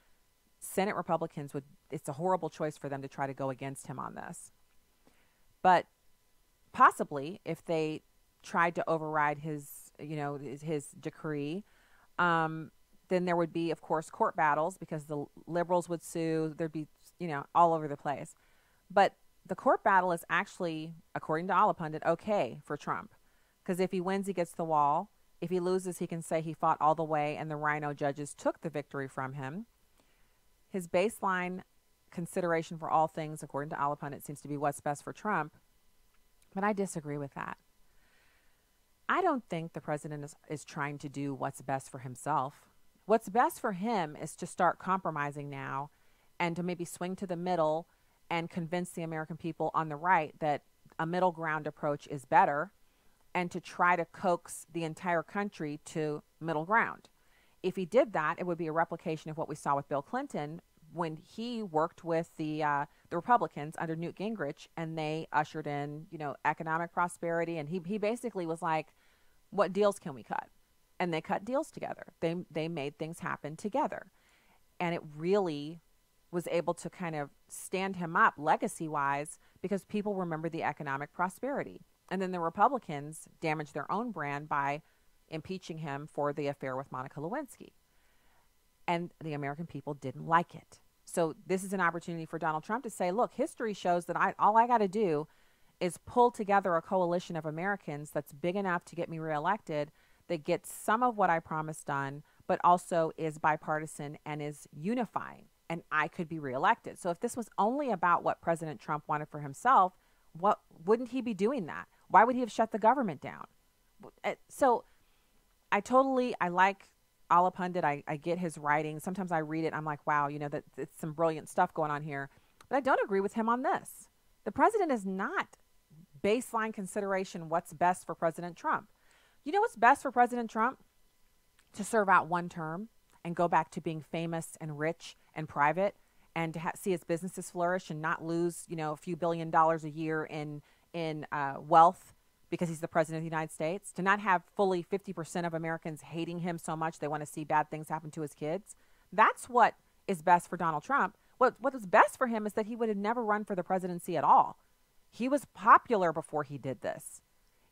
Senate Republicans it's a horrible choice for them to try to go against him on this. But possibly if they tried to override his decree, then there would be, of course, court battles because the liberals would sue. There'd be, all over the place. But the court battle is actually, according to Alapundit, okay for Trump. Because if he wins, he gets the wall. If he loses, he can say he fought all the way and the rhino judges took the victory from him. His baseline consideration for all things, according to Alapundit, seems to be what's best for Trump. But I disagree with that. I don't think the president is trying to do what's best for himself. What's best for him is to start compromising now and to maybe swing to the middle and convince the American people on the right that a middle ground approach is better, and to try to coax the entire country to middle ground. If he did that, it would be a replication of what we saw with Bill Clinton when he worked with the Republicans under Newt Gingrich, and they ushered in, economic prosperity. And he basically was like, what deals can we cut? And they cut deals together. They made things happen together. And it really was able to kind of stand him up legacy-wise because people remember the economic prosperity. And then the Republicans damaged their own brand by impeaching him for the affair with Monica Lewinsky. And the American people didn't like it. So this is an opportunity for Donald Trump to say, look, history shows that all I got to do is pull together a coalition of Americans that's big enough to get me reelected, that gets some of what I promised done, but also is bipartisan and is unifying, and I could be reelected. So if this was only about what President Trump wanted for himself, wouldn't he be doing that? Why would he have shut the government down? So I like Ala Pundit. I get his writing. Sometimes I read it, I'm like, wow, that it's some brilliant stuff going on here. But I don't agree with him on this. The president is not baseline consideration what's best for President Trump. You know what's best for President Trump? To serve out one term and go back to being famous and rich and private, and to see his businesses flourish and not lose, a few $1 billion a year in wealth because he's the president of the United States, to not have fully 50% of Americans hating him so much they want to see bad things happen to his kids. That's what is best for Donald Trump. What is best for him is that he would have never run for the presidency at all. He was popular before he did this.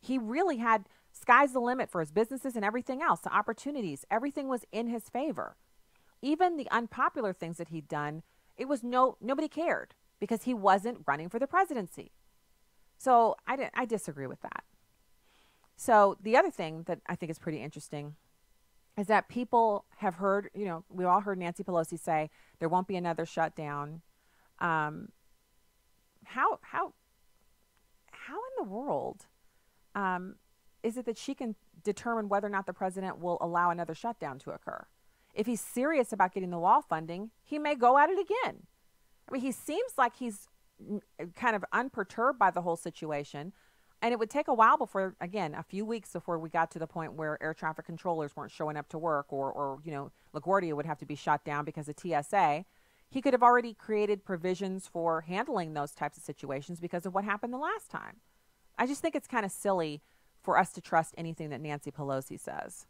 He really had sky's the limit for his businesses and everything else, the opportunities, everything was in his favor. Even the unpopular things that he'd done, it was nobody cared because he wasn't running for the presidency. So I disagree with that. So the other thing that I think is pretty interesting is that people have heard, we all heard Nancy Pelosi say there won't be another shutdown. How in the world is it that she can determine whether or not the president will allow another shutdown to occur? If he's serious about getting the wall funding, he may go at it again. I mean, he seems like he's kind of unperturbed by the whole situation. And it would take a while before, again, a few weeks before we got to the point where air traffic controllers weren't showing up to work, or LaGuardia would have to be shut down because of TSA. He could have already created provisions for handling those types of situations because of what happened the last time. I just think it's kind of silly for us to trust anything that Nancy Pelosi says.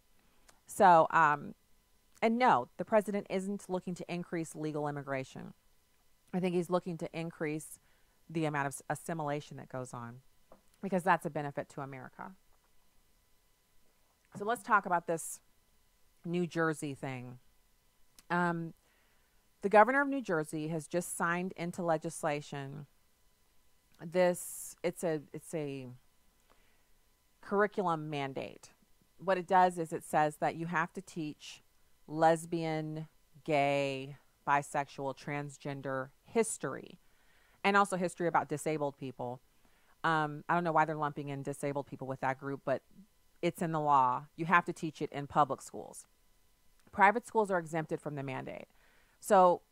So, and no, the president isn't looking to increase legal immigration. I think he's looking to increase the amount of assimilation that goes on, because that's a benefit to America. So let's talk about this New Jersey thing. The governor of New Jersey has just signed into legislation it's a curriculum mandate. What it does is it says that you have to teach lesbian, gay, bisexual, transgender history, and also history about disabled people. I don't know why they're lumping in disabled people with that group, but it's in the law. You have to teach it in public schools. Private schools are exempted from the mandate. So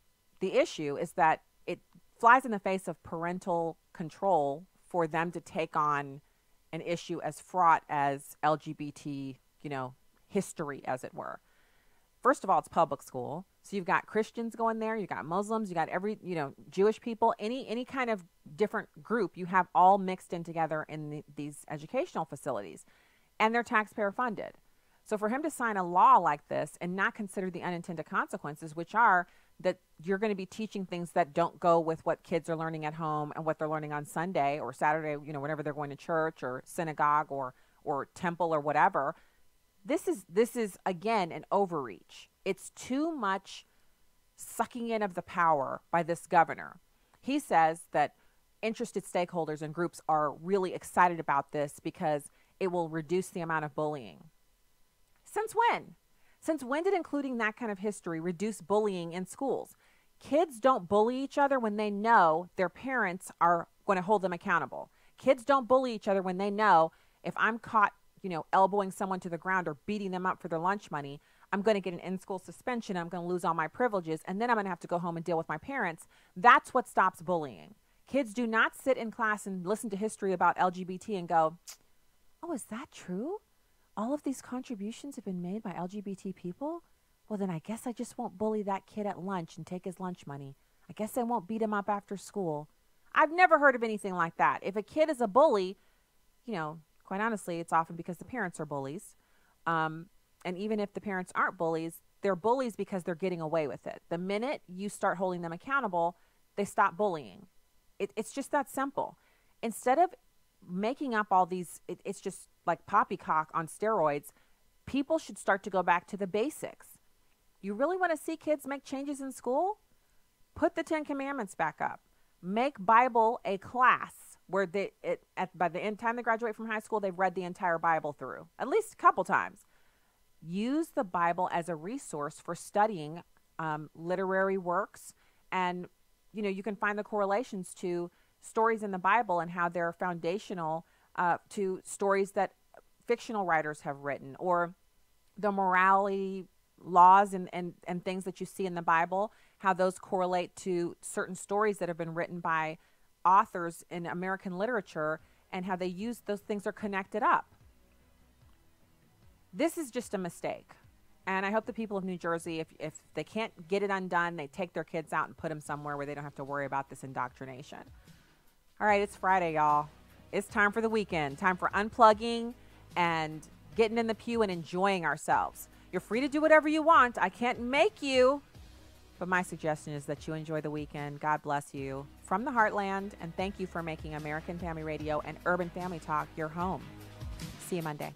the issue is that it flies in the face of parental control for them to take on an issue as fraught as LGBT, history, as it were. First of all, it's public school. So you've got Christians going there, you've got Muslims, you got every, Jewish people, any kind of different group, you have all mixed in together in these educational facilities, and they're taxpayer funded. So for him to sign a law like this and not consider the unintended consequences, which are that you're going to be teaching things that don't go with what kids are learning at home and what they're learning on Sunday or Saturday, whenever they're going to church or synagogue or temple or whatever. This is again an overreach. It's too much sucking in of the power by this governor. He says that interested stakeholders and groups are really excited about this because it will reduce the amount of bullying. Since when? Since when did including that kind of history reduce bullying in schools? Kids don't bully each other when they know their parents are going to hold them accountable. Kids don't bully each other when they know if I'm caught, elbowing someone to the ground or beating them up for their lunch money, I'm going to get an in-school suspension. I'm going to lose all my privileges, and then I'm going to have to go home and deal with my parents. That's what stops bullying. Kids do not sit in class and listen to history about LGBT and go, oh, is that true? All of these contributions have been made by LGBT people? well, then I guess I just won't bully that kid at lunch and take his lunch money. I guess I won't beat him up after school. I've never heard of anything like that. If a kid is a bully, quite honestly, it's often because the parents are bullies. And even if the parents aren't bullies, they're bullies because they're getting away with it. The minute you start holding them accountable, they stop bullying. It's just that simple. Instead of making up all these, it's just like poppycock on steroids, people should start to go back to the basics. You really want to see kids make changes in school? Put the 10 Commandments back up. Make Bible a class where by the time they graduate from high school, they've read the entire Bible through, at least a couple times. Use the Bible as a resource for studying literary works. And, you can find the correlations to stories in the Bible and how they're foundational to stories that fictional writers have written, or the morality laws and things that you see in the Bible, how those correlate to certain stories that have been written by authors in American literature, and how they use those things are connected up. This is just a mistake. And I hope the people of New Jersey, if they can't get it undone, they take their kids out and put them somewhere where they don't have to worry about this indoctrination. All right, it's Friday, y'all. It's time for the weekend. Time for unplugging and getting in the pew and enjoying ourselves. You're free to do whatever you want. I can't make you. But my suggestion is that you enjoy the weekend. God bless you from the Heartland. And thank you for making American Family Radio and Urban Family Talk your home. See you Monday.